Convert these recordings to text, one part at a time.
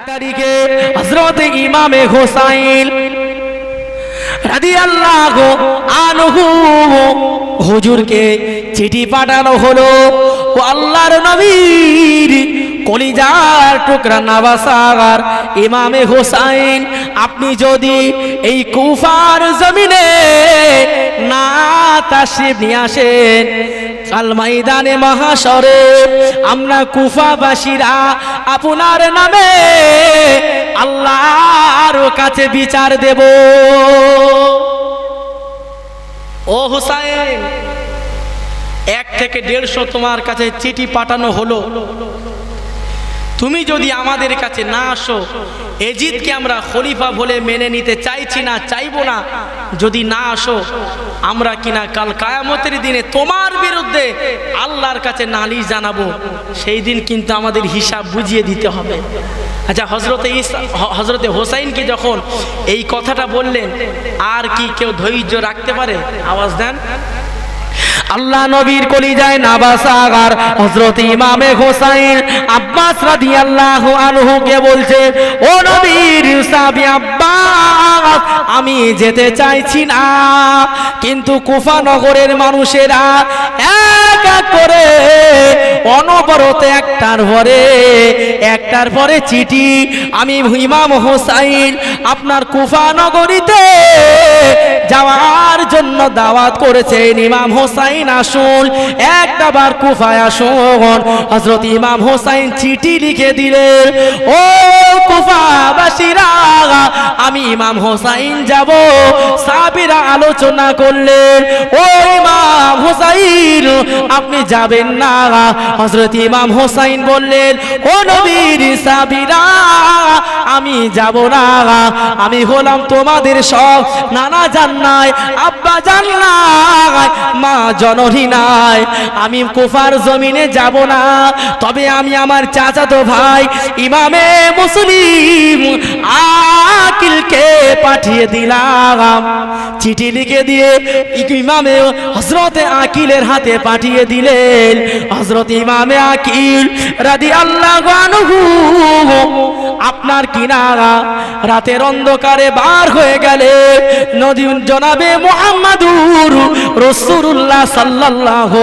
তারিখে হযরত ইমামে হোসাইন রাদিয়াল্লাহু আনহু হুজুরকে চিঠি পাঠানো হলো। ও আল্লাহর নবীর কলিজার টুকরা নওয়াসার ইমামে হোসাইন, আপনি যদি এই কুফার জমিনে না তাশরীফ নিয়ে আসেন, কাল ময়দানে মাহশরে আমরা কুফাবাসীরা আপনার নামে আল্লাহর কাছে বিচার দেব। ও হুসাইন, 1 থেকে 150 তোমার কাছে চিঠি পাঠানো হলো, তুমি যদি আমাদের কাছে না আসো, এজিদকে আমরা খলিফা বলে মেনে নিতে চাইছি না, চাইবো না। যদি না আসো, আমরা কিনা কাল কিয়ামতের দিনে তোমার বিরুদ্ধে আল্লাহর কাছে নালিশ জানাবো। সেই দিন কিন্তু আমাদের হিসাব বুঝিয়ে দিতে হবে। আচ্ছা, হযরতে হোসাইনকে যখন এই কথাটা বললেন, আর কি কেউ ধৈর্য রাখতে পারে? আওয়াজ দেন। আল্লাহ নবীর কলিজায় নওয়াসার হযরত ইমামে হোসাইন আব্বাস রাদিয়াল্লাহু আনহু কে বলছে, ও নবীর সাহাবী আব্বাস, আমি যেতে চাইছি না, কিন্তু কুফা নগরের মানুষেরা এক এক করে অনবরত একটার পরে চিঠি আমি ইমাম হোসাইন আপনার কুফা নগরীতে যাওয়ার জন্য দাওয়াত করেছেন। ইমাম হোসাইন আসুন, একটাবার কুফায় আসুন। হযরত ইমাম হোসাইন চিঠি লিখে দিলেন, ও কুফাবাসীরা, আমি ইমাম হোসাইন যাব। সাহাবীরা আলোচনা করলেন, ও ইমাম হোসাইন, আপনি যাবেন না। হযরত ইমাম হোসাইন বললেন, ও নবীর সাহাবীরা, আমি যাব না। আমি হলাম তোমাদের সব নানা জান নাই, আব্বা জান নাই, মা জননী নাই, আমি কুফার জমিনে যাব না। তবে আমি আমার চাচাতো ভাই ইমামে মুসলিম আকিলকে পাঠিয়ে দিলাম। চিঠি লিখে দিয়ে ইমামে হযরতে আকিলের হাতে পাঠিয়ে দিলেন। হযরত ইমামে আকিল রাদিয়াল্লাহু আনহু আপনার কিনারা রাতের অন্ধকারে বার হয়ে গেলে নদী জনাবে মুহাম্মাদুর রাসূলুল্লাহ সাল্লাল্লাহু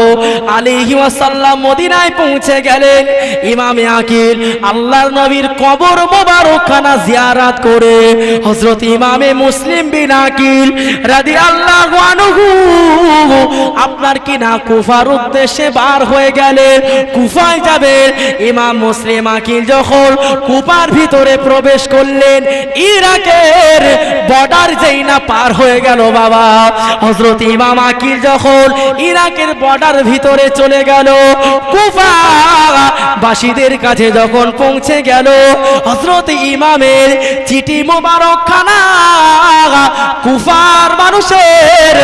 আলাইহি ওয়াসাল্লাম মদিনায় পৌঁছে গেলেন। ইমামে আকিল আল্লাহর নবীর কবর মোবারকখানা জিয়ারত করে হযরত ইমামে মুসলিম বিন আকিল রাদিয়াল্লাহু আনহু আপনার কিনা কুফার উদ্দেশ্যে বার হয়ে গেলেন। কুফায় যাবেন। ইমাম মুসলিম আকিল যখন কুফার ভিতরে প্রবেশ করলেন, ইরাকের বর্ডার যেই না পার হয়ে গেল বাবা, হযরত ইমাম আকিল যখন ইরাকের বর্ডার ভিতরে চলে গেল, কুফা বাসীদের কাছে যখন পৌঁছে গেল, হযরত ইমামের চিঠি মোবারকখানা কুফার মানুষের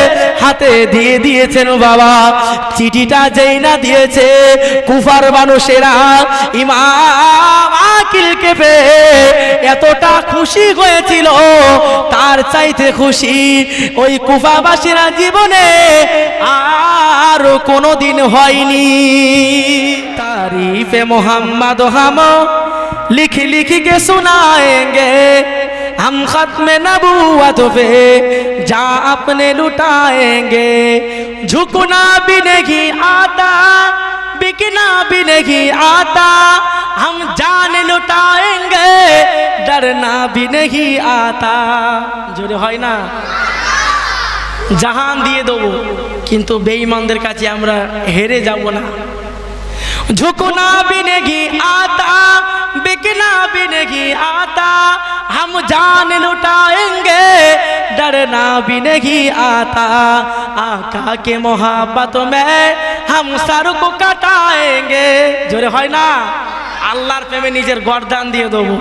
হাতে দিয়ে দিয়েছেন বাবা। চিঠিটা যেই না দিয়েছে, কুফার মানুষেরা ইমাম আকিলকে পেয়ে এতটা খুশি হয়েছিল, তার চাইতে খুশি ওই কুফাবাসীরা জীবনে আর কোনোদিন হয়নি। तारीफ़ मोहम्मद हम लिख लिख के सुनाएंगे, हम खत्म नबूवत पे जा अपने लुटाएंगे। झुकना भी नहीं आता, बिकना भी नहीं आता, हम जान लुटाएंगे, डरना भी नहीं आता। जोरे হয় না, জাহান দিয়ে দেব, কিন্তু বেঈমানদের কাছে আমরা হেরে যাব না। झुकना भी नहीं आता, बिकना भी नहीं आता, हम जान लुटाएंगे, डरना भी नहीं आता। आका के मोहब्बत में हम सर को कटाएंगे। जोरे হয় না, আল্লাহর প্রেমে নিজের গর্দান দিয়ে দেবো।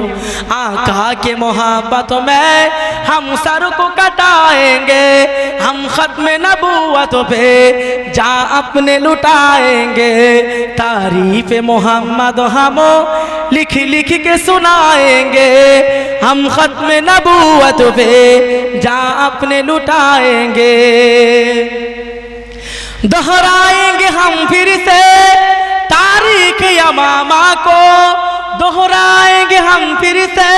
आका के मोहब्बत में हम सर को कटाएंगे, हम खत्म नबूवत पे जा अपने लुटाएंगे। तारीफ़ मोहम्मद हम लिख लिख के सुनाएंगे, हम खत्म नबूवत पे जा अपने लुटाएंगे। दोहराएंगे हम फिर से तारीख यमामा को, दोहराएंगे हम फिर से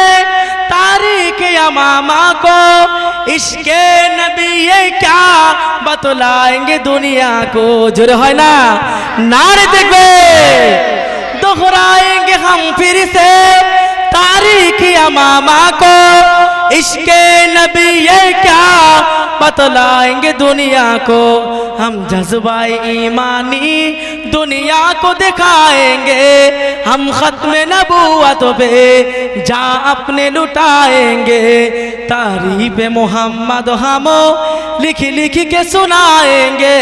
तारीख यमामा को, इश्के नबी ये क्या बतलाएंगे दुनिया को। जोर है ना, नारे देखबे। दोहराएंगे हम फिर से तारीख यमामा को, इश्के नबी ये क्या बतलाएंगे दुनिया को। हम जज्बाए ईमानी दुनिया को दिखाएंगे, हम खत्म नबूवत पे जा अपने लुटाएंगे। तारीफ मोहम्मद हम लिख लिख के सुनाएंगे,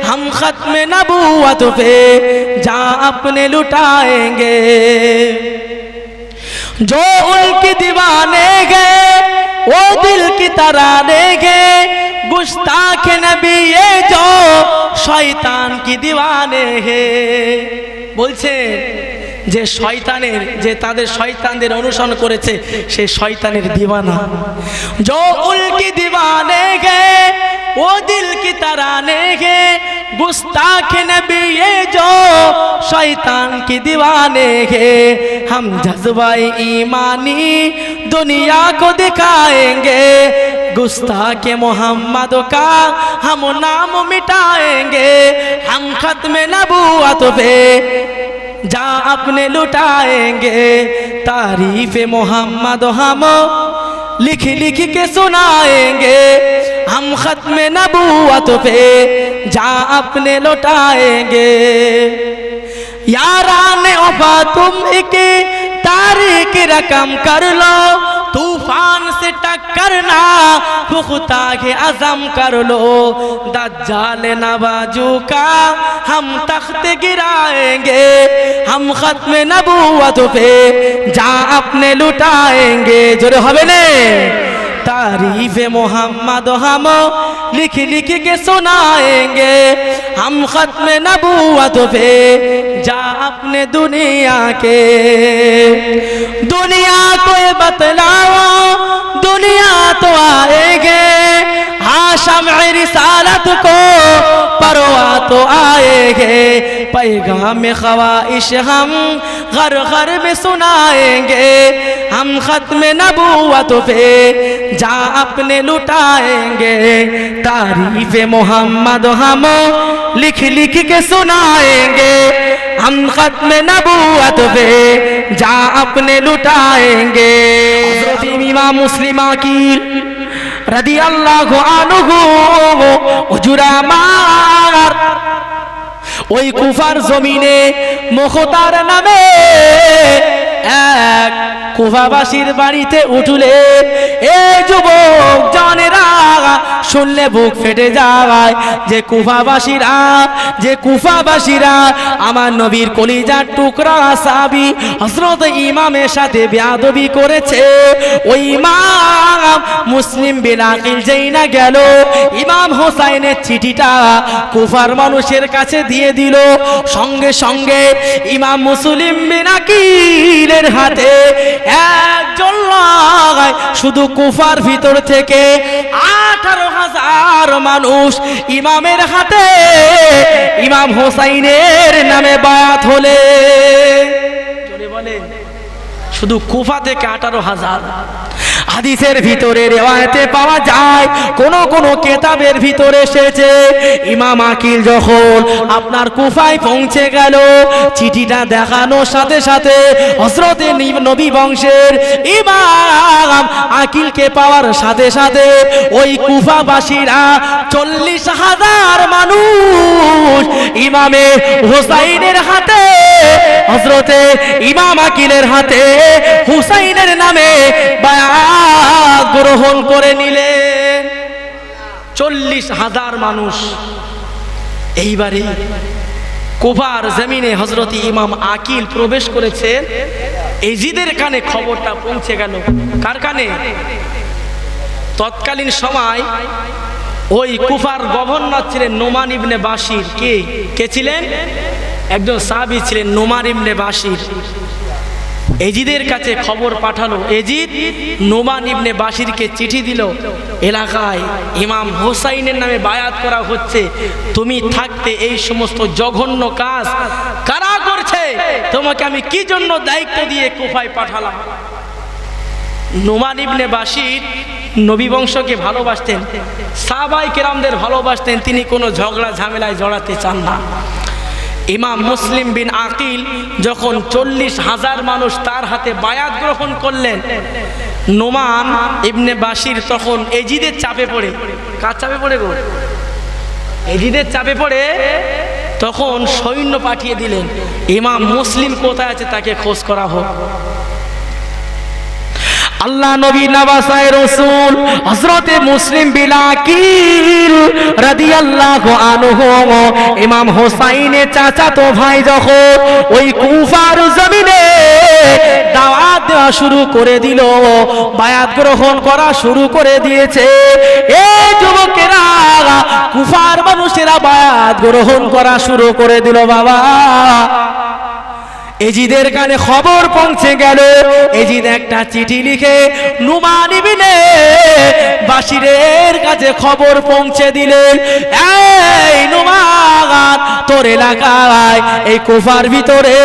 हम खत्म नबूवत पे जा अपने लुटाएंगे। जो उनके दीवाने गए वो दिल की तराने गए, गुस्ताख नबी ये जो शयतान की दीवाने है। বলছে যে শয়তানের, যে তাদের শয়তানদের অনুসরণ করেছে সে শয়তানের দিওয়ানা। जो उनकी दीवाने गए वो दिल की तराने गए, गुस्ताख नबी ये जो शैतान की दीवाने हैं। हम जज्बाए ईमानी दुनिया को दिखाएंगे, गुस्ताख मोहम्मद का हम नाम मिटाएंगे। हम खत्म नबूवत पे जा अपने लुटाएंगे। तारीफ मोहम्मद हम लिख लिख के सुनाएंगे, हम खत्म नबूवत पे जा अपने लौटाएंगे। याराने वफा तुम एक तारीख रकम कर लो, तूफान से टक्कर ना पुख्ता के अज़म कर लो। दज्जाल नवाजू का हम तख्त गिराएंगे, हम खत्म नबूवत पे जा अपने लुटाएंगे। जोर हवे ने तारीफ मोहम्मद हम लिख लिख के सुनाएंगे, हम खत्म नबूवत पे जा अपने दुनिया के। दुनिया को ये बतलाओ दुनिया तो आएंगे, हाशम रिसालत को परवा तो आएंगे। पैगाम ख्वाइश हम घर घर में सुनाएंगे, हम खत्म नबूवत पे जा अपने लुटाएंगे। तारीफ मोहम्मद हम लिख लिख के सुनाएंगे, हम खत्म नबूवत पे जा अपने लुटाएंगे। इमाम मुस्लिम आकील রাদিয়াল্লাহু আনহু হুজুরা আমার ওই কুফার জমিনে মুখতার নামে এক কুফাবাসীর বাড়িতে উঠলে এ যুবক জানেরা শুনলে বুক ফেটে যায় যে কুফাবাসীরা আমার নবীর কলিজার টুকরা সাহাবী হযরত ইমামের সাথে বেয়াদবি করেছে। ওই ইমাম মুসলিম বিন আকিল যেই না গেল ইমাম হোসাইনের চিঠিটা কুফার মানুষের কাছে দিয়ে দিল। সঙ্গে সঙ্গে ইমাম মুসলিম বিন আকিলের হাতে একজন নয় শুধু কুফার ভিতর থেকে 18,000 মানুষ ইমামের হাতে ইমাম হোসাইনের নামে বায়াত হলে। শুধু কুফা থেকে 18,000। হাদিসের ভিতরে রিওয়ায়েতে পাওয়া যায়, কোন কিতাবের ভিতরে এসেছে ইমাম আকিল যখন আপনার কুফায় পৌঁছে গেল, চিঠিটা দেখানোর সাথে সাথে হযরত নবী বংশের ইমাম আকিলকে পাওয়ার সাথে সাথে ওই কুফাবাসীরা 40,000 মানুষ ইমামে হোসাইনের হাতে হযরত ইমাম আকিলের হাতে হুসাইনের নামে বায়াত গ্রহণ করে নিলেন। 40,000 মানুষ। এইবারে কুফার জমিনে হযরত ইমাম আকিল প্রবেশ করেছেন। এজিদের কানে খবরটা পৌঁছে গেল। কার কানে? তৎকালীন সময় ওই কুফার গভর্নর ছিলেন নোমান ইবনে বাশির। কে ছিলেন? একজন সাহাবী ছিলেন নোমান ইবনে বাশির। এজিদের কাছে খবর পাঠালো। এজিদ নোমান ইবনে বাশিরকে চিঠি দিল, এলাকায় ইমাম হোসাইনের নামে বায়াত করা হচ্ছে, তুমি থাকতে এই সমস্ত জঘন্য কাজ কারা করছে, তোমাকে আমি কি জন্য দায়িত্ব দিয়ে কুফায় পাঠালাম। নোমান ইবনে বাশির নবী বংশকে ভালোবাসতেন, সাহাবায়ে কেরামদের ভালোবাসতেন, তিনি কোনো ঝগড়া ঝামেলায় জড়াতে চান না। ইমাম মুসলিম বিন আকিল যখন 40,000 মানুষ তার হাতে বায়াত গ্রহণ করলেন, নোমান ইবনে বাশির তখন এজিদের চাপে পড়ে, কার চাপে পড়ে গো? এজিদের চাপে পড়ে তখন সৈন্য পাঠিয়ে দিলেন, ইমাম মুসলিম কোথায় আছে তাকে খোঁজ করা হোক। আল্লাহ নবী নওয়াসায়ে রাসূল হযরতে মুসলিম বিন আকিল রাদিয়াল্লাহু আনহু ইমাম হোসাইনের চাচাতো ভাই যখন ওই কুফার জমিনে দাওয়াত দেওয়া শুরু করে দিল, বায়াত গ্রহণ করা শুরু করে দিয়েছে, এই যুবকেরা কুফার মানুষেরা বায়াত গ্রহণ করা শুরু করে দিল। বাবা, এজিদের কানে খবর পৌঁছে গেল। এজিদ একটা চিঠি লিখে নোমান ইবনে বাশিরের কাছে খবর পৌঁছে দিলেন, এই নোমান, তোর এলাকায় এই কুফার ভিতরে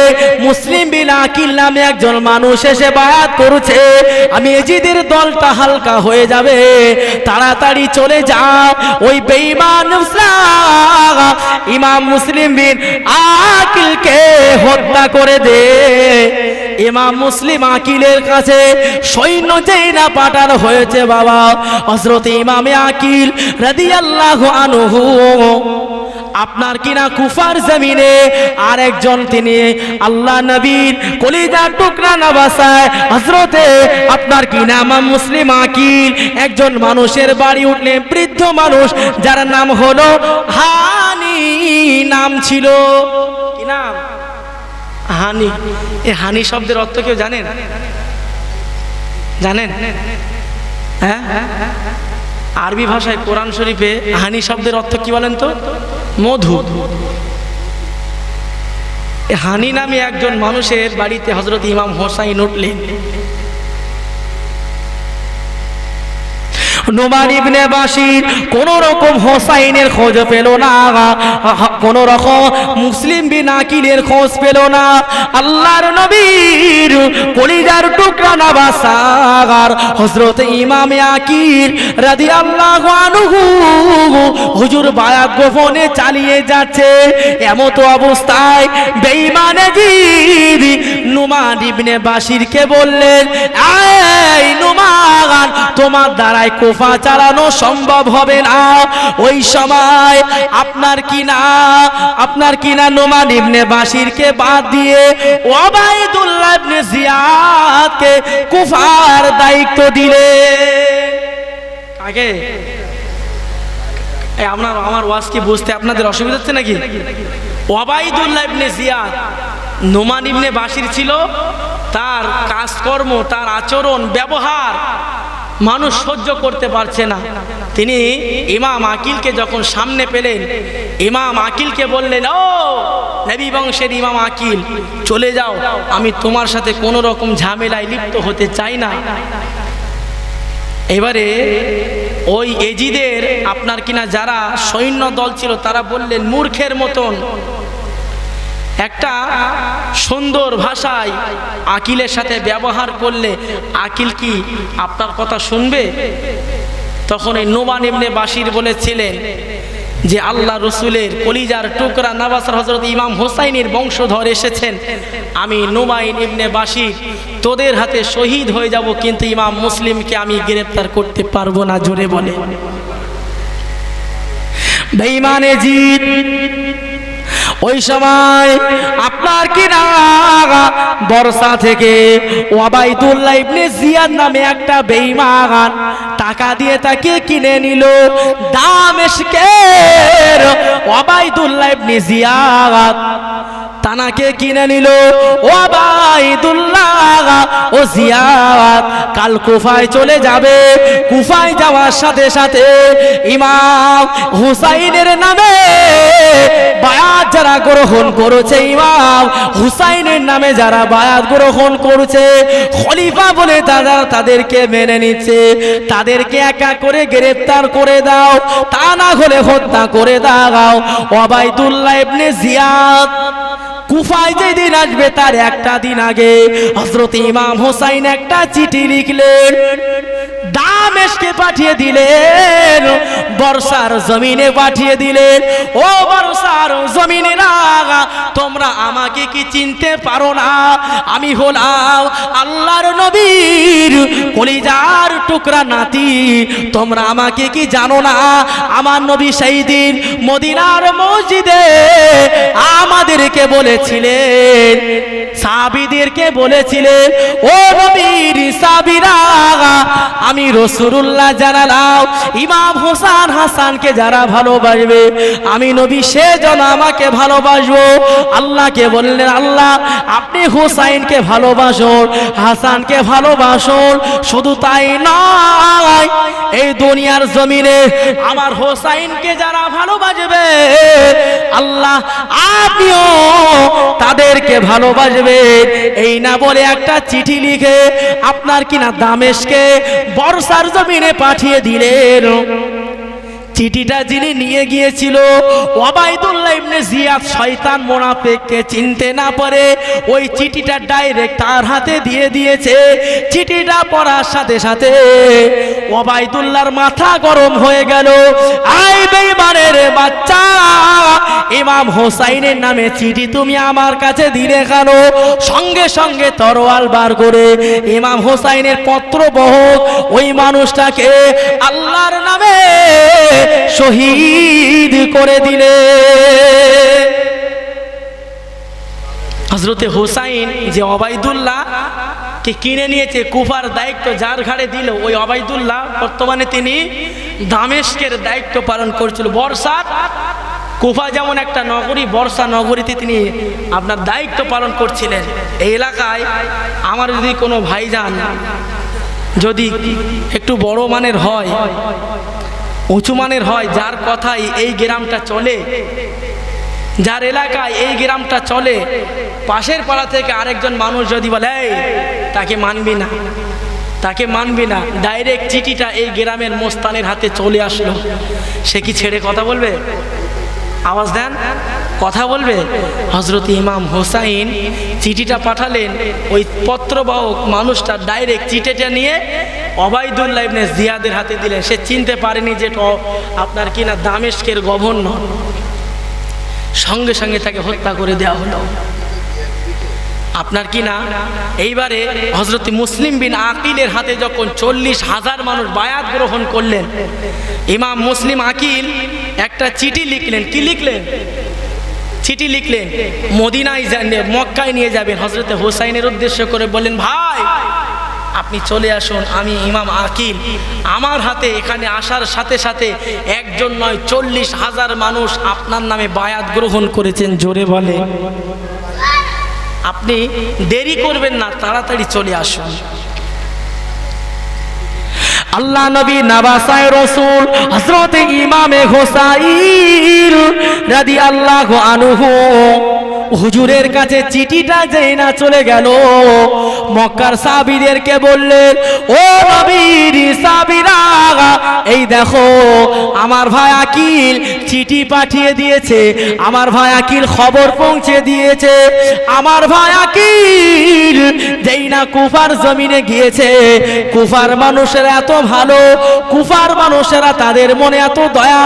মুসলিম বিন আকিল নামে একজন মানুষ এসে বায়াত করেছে, আমি এজিদের দলটা হালকা হয়ে যাবে, তাড়াতাড়ি চলে যাও, ওই বেঈমান ইমাম মুসলিম বিন আকিলকে হত্যা করে দে। ইমাম মুসলিম আকিলের কাছে সৈন্য যেই না পাঠানো হয়েছে, বাবা, হযরত ইমাম আকিল রাদিয়াল্লাহু আনহু আপনার কিনা কুফার জমিনে আরেকজন তিনি আল্লাহ নবীর কলিজার টুকরা নওয়াসায় হযরতে আপনার কিনা ইমাম মুসলিম আকিল একজন মানুষের বাড়ি উঠলেন, বৃদ্ধ মানুষ যার নাম হলো হানি, নাম ছিল কি নাম? হানি। এই হানি শব্দের অর্থ কেউ জানেন? জানেন? হ্যাঁ, আরবি ভাষায় কোরআন শরীফে হানি শব্দের অর্থ কি বলেন তো? মধু। হানি নামে একজন মানুষের বাড়িতে হযরত ইমাম হোসাইন উঠলেন। নোমান ইবনে বাশির কোন রকম হোসাইনের খোঁজ পেল না, কোন রকম মুসলিম বিন আকিলের খোঁজ পেল না। আল্লাহর নবীর কলিজার টুকরা নওয়াসার হযরত ইমাম আকিল রাদিয়াল্লাহু আনহু হুজুর বায়াত গোপনে চালিয়ে যাচ্ছে, এমত অবস্থায় বেঈমান এজিদ নোমান ইবনে বাশিরকে বললেন, এই নোমান, তোমার দ্বারাই কুফা চালানো সম্ভব হবে না। ওই সময় আপনার কিনা নোমান ইবনে বাশিরকে বাদ দিয়ে ওবাইদুল্লাহ ইবনে জিয়াদকে কুফার দায়িত্ব দিলে। আগে আমার ওয়াজ কি বুঝতে আপনাদের অসুবিধা হচ্ছে নাকি? ওবাইদুল্লাহ ইবনে জিয়াদ নোমান ইবনে বাশির ছিল, তার কাজকর্ম, তার আচরণ, ব্যবহার মানুষ সহ্য করতে পারছে না। তিনি ইমাম আকিলকে যখন সামনে পেলেন, ইমাম আকিলকে বললেন, ও নবী বংশের ইমাম আকিল, চলে যাও, আমি তোমার সাথে কোনো রকম ঝামেলায় লিপ্ত হতে চাই না। এবারে ওই এজিদের আপনার কিনা যারা সৈন্য দল ছিল তারা বললেন, মূর্খের মতন একটা সুন্দর ভাষায় আকিলের সাথে ব্যবহার করলে আকিল কি আপনার কথা শুনবে? তখন এই নোমান ইবনে বাশির বলেছিলেন যে আল্লাহ রসুলের কলিজার টুকরা নওয়াসার হযরত ইমাম হোসাইনের বংশধর এসেছেন, আমি নোমান ইবনে বাশির তোদের হাতে শহীদ হয়ে যাব, কিন্তু ইমাম মুসলিমকে আমি গ্রেফতার করতে পারবো না। জোরে বলে বেঈমান এজিদ ওই সময় আপনার কিনা বর্ষা থেকে ওবাইদুল্লাহ ইবনে জিয়াদ নামে একটা বেঈমান টাকা দিয়ে তাকে কিনে নিল। দামেশকের ওবাইদুল্লাহ ইবনে জিয়াদ তানাকে কিনে নিল। ওবাইদুল্লাহ ও জিয়াদ কাল কুফায় চলে যাবে। কুফায় যাওয়ার সাথে সাথে ইমাম হুসাইনের নামে বায়াত যারা গ্রহণ করেছে, ইমাম হুসাইনের নামে যারা বায়াত গ্রহণ করছে, খলিফা বলে তাদেরকে মেনে নিচ্ছে, তাদেরকে একা করে গ্রেফতার করে দাও, তা না হলে হত্যা করে দাও। ওবাইদুল্লাহ ইবনে জিয়াদ কুফায় যেদিন আসবে তার একটা দিন আগে হযরত ইমাম হুসাইন একটা চিঠি লিখলেন, দামেশকে পাঠিয়ে দিলেন, বর্ষার জমিনে পাঠিয়ে দিলেন। ও বর্ষার জমিনেরা, তোমরা আমাকে কি চিনতে পারো না? আমি হলাম আল্লাহর নবীর কলিজার টুকরা নাতি। তোমরা আমাকে কি জানো না? আমার নবী সেই দিন মদিনার মসজিদে আমাদেরকে বলেছিলেন, সাহাবীদেরকে বলেছিলেন, ও নবীর সাহাবীরা, আমি রাসূলুল্লাহ জানালাম ইমাম হোসেন হাসানকে যারা ভালোবাসবে আমি নবী সেজন্য আমাকে ভালোবাসবো। আল্লাহকে বললেন, আল্লাহ আপনি হুসাইনকে ভালোবাসুন, হাসানকে ভালোবাসুন। শুধু তাই নয়, এই দুনিয়ার জমিনে আমার হুসাইনকে যারা ভালোবাসবে আল্লাহ আপনিও তাদেরকে ভালোবাসবেন। এই না বলে একটা চিঠি লিখে আপনার কিনা দামেশকে বর্ষার জমিনে পাঠিয়ে দিলেন। চিঠিটা যিনি নিয়ে গিয়েছিল ওবাইদুল্লাহ ইবনে জিয়াদ শয়তান মুনাফিককে চিনতে না পারে ওই চিঠিটা ডাইরেক্ট তার হাতে দিয়ে দিয়েছে। চিঠিটা পড়ার সাথে সাথে ওবাইদুল্লাহর মাথা গরম হয়ে গেল। আই বেঈমানের বাচ্চা, ইমাম হোসাইনের নামে চিঠি তুমি আমার কাছে দিলে কেন? সঙ্গে সঙ্গে তরোয়াল বার করে ইমাম হোসাইনের পত্রবহক ওই মানুষটাকে আল্লাহর নামে শহীদ করে দিলে। হযরতে হুসাইন যে ওবাইদুল্লাহ কে কিনে নিয়েছে, কুফার দায়িত্ব যার ঘাড়ে দিল, ওই ওবাইদুল্লাহ বর্তমানে তিনি দামেস্কের দায়িত্ব পালন করছিল। বর্ষা কুফা যেমন একটা নগরী, বর্ষা নগরীতে তিনি আপনার দায়িত্ব পালন করছিলেন। এই এলাকায় আমার যদি কোনো ভাইজান যদি একটু বড় মানের হয়, উঁচু মানের হয়, যার কথাই এই গ্রামটা চলে, যার এলাকায় এই গ্রামটা চলে, পাশের পাড়া থেকে আরেকজন মানুষ যদি বলে তাকে মানবি না, তাকে মানবি না, ডাইরেক্ট চিঠিটা এই গ্রামের মোস্তানের হাতে চলে আসলো, সে কি ছেড়ে কথা বলবে? আওয়াজ দেন, কথা বলবে? হযরত ইমাম হোসাইন চিঠিটা পাঠালেন, ওই পত্রবাহক মানুষটা ডাইরেক্ট চিঠিটা নিয়ে ওবাইদুল্লাহ ইবনে জিয়াদের হাতে দিলেন। সে চিনতে পারেনি যে আপনার কিনা দামেস্কের গভর্নর। সঙ্গে সঙ্গে তাকে হত্যা করে দেওয়া হলো। আপনার কিনা এইবারে হযরত মুসলিম বিন আকিলের হাতে যখন 40,000 মানুষ বায়াত গ্রহণ করলেন, ইমাম মুসলিম আকিল একটা চিঠি লিখলেন। কি লিখলেন? চিঠি লিখলেন মদিনায় মক্কায় নিয়ে যাবেন। হযরত হুসাইনের উদ্দেশ্য করে বললেন, ভাই আপনি চলে আসুন, আমি ইমাম আকিল, আমার হাতে এখানে আসার সাথে সাথে একজন নয় 40,000 মানুষ আপনার নামে বায়াত গ্রহণ করেছেন। জোরে বলে, আপনি দেরি করবেন না, তাড়াতাড়ি চলে আসুন। আল্লাহ নবী নবাসায় রাসূল হযরত ইমামে হোসাইন রাদিয়াল্লাহু আনহু হুজুরের কাছে চিঠিটা যেই না চলে গেল, মক্কার সাহাবীদেরকে বললেন, ও নবীর সাহাবীরা, এই দেখো আমার ভাই আকিল চিঠি পাঠিয়ে দিয়েছে, আমার ভাই আকিল খবর পৌঁছে দিয়েছে। আমার ভাই আকিল যেই না কুফার জমিনে গিয়েছে, কুফার মানুষেরা এত ভালো, কুফার মানুষেরা তাদের মনে এত দয়া,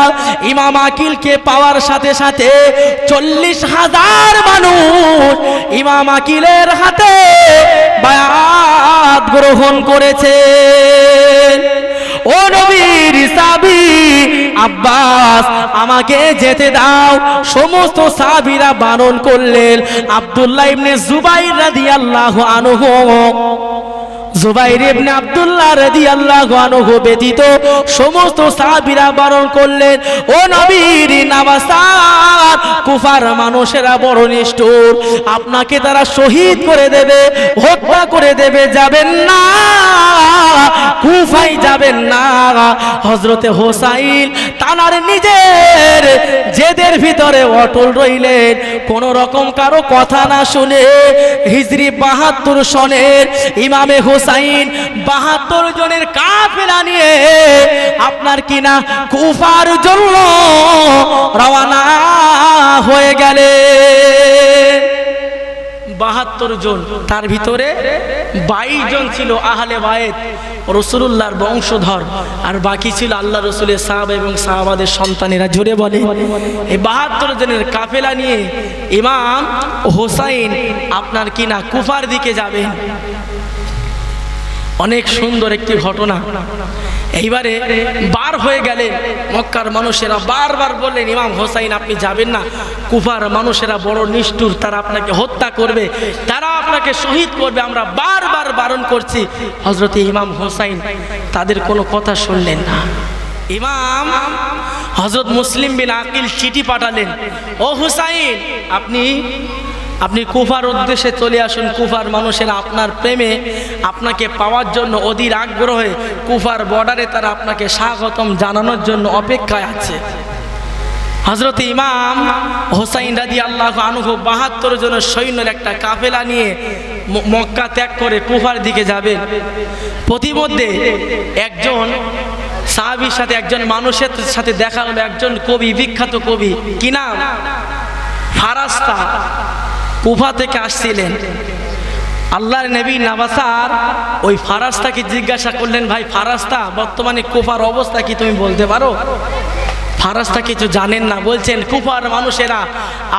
ইমাম আকিলকে পাওয়ার সাথে সাথে 40,000 মানুষ ইমাম আকিলের হাতে বায়াত গ্রহণ করেছে। ও নবীর সাহাবী আব্বাস, আমাকে যেতে দাও। সমস্ত সাহাবীরা বারণ করলেন। আব্দুল্লাহ ইবনে জুবাইর রাদিয়াল্লাহু আনহু জুবাইর ইবনে আব্দুল্লাহ রাদিয়াল্লাহু আনহু ব্যতীত সমস্ত সাহাবীরা বারণ করলেন, ও নবীর নওয়াসার, কুফার মানুষেরা বড় নিষ্ঠুর, আপনাকে তারা শহীদ করে দেবে, হত্যা করে দেবে, যাবেন না, কুফায় যাবেন না। হযরতে হোসাইন তানার নিজের জেদের ভিতরে অটল রইলেন, কোন রকম কারো কথা না শুনে হিজরি 72 সনের ইমামে হোসাইন 72 জনের কাফেলা নিয়ে আপনার কিনা কুফার জন্য রওনা হয়ে গেলেন। 72 জন, তার ভিতরে 22 জন ছিল আহলে বায়েত, রাসূলুল্লাহর বংশধর, আর বাকি ছিল আল্লাহ রাসূলের সাহাবা এবং সাহাবাদের সন্তানেরা। জোরে বলে, এই 72 জনের কাফেলা নিয়ে ইমাম হোসাইন আপনার কিনা কুফার দিকে যাবেন। অনেক সুন্দর একটি ঘটনা। এইবারে বার হয়ে গেলেন, মক্কার মানুষেরা বারবার বললেন, ইমাম হোসাইন আপনি যাবেন না, কুফার মানুষেরা বড় নিষ্ঠুর, তারা আপনাকে হত্যা করবে, তারা আপনাকে শহীদ করবে, আমরা বারবার বারণ করছি। হযরত ইমাম হোসাইন তাদের কোনো কথা শুনলেন না। ইমাম হযরত মুসলিম বিন আকিল চিঠি পাঠালেন, ও হুসাইন, আপনি কুফার উদ্দেশ্যে চলে আসুন, কুফার মানুষেরা আপনার প্রেমে আপনাকে পাওয়ার জন্য অধীর আগ্রহে কুফার বর্ডারে তারা আপনাকে স্বাগতম জানানোর জন্য অপেক্ষায় আছে। হযরত ইমাম হোসাইন রাদিয়াল্লাহু আনহু 72 জনের সৈন্যের একটা কাফেলা নিয়ে মক্কা ত্যাগ করে কুফার দিকে যাবেন। প্রতিমধ্যে একজন সাহাবীর সাথে, একজন মানুষের সাথে দেখা হলো, একজন কবি, বিখ্যাত কবি, কি নাম? ফারাস্তা, কুফা থেকে আসছিলেন। আল্লাহর নবী নওয়াসার ওই ফারাস্তাকে জিজ্ঞাসা করলেন, ভাই ফারাস্তা, বর্তমানে কুফার অবস্থা কি তুমি বলতে পারো? ফারাস্তা কিছু জানেন না, বলছেন কুফার মানুষেরা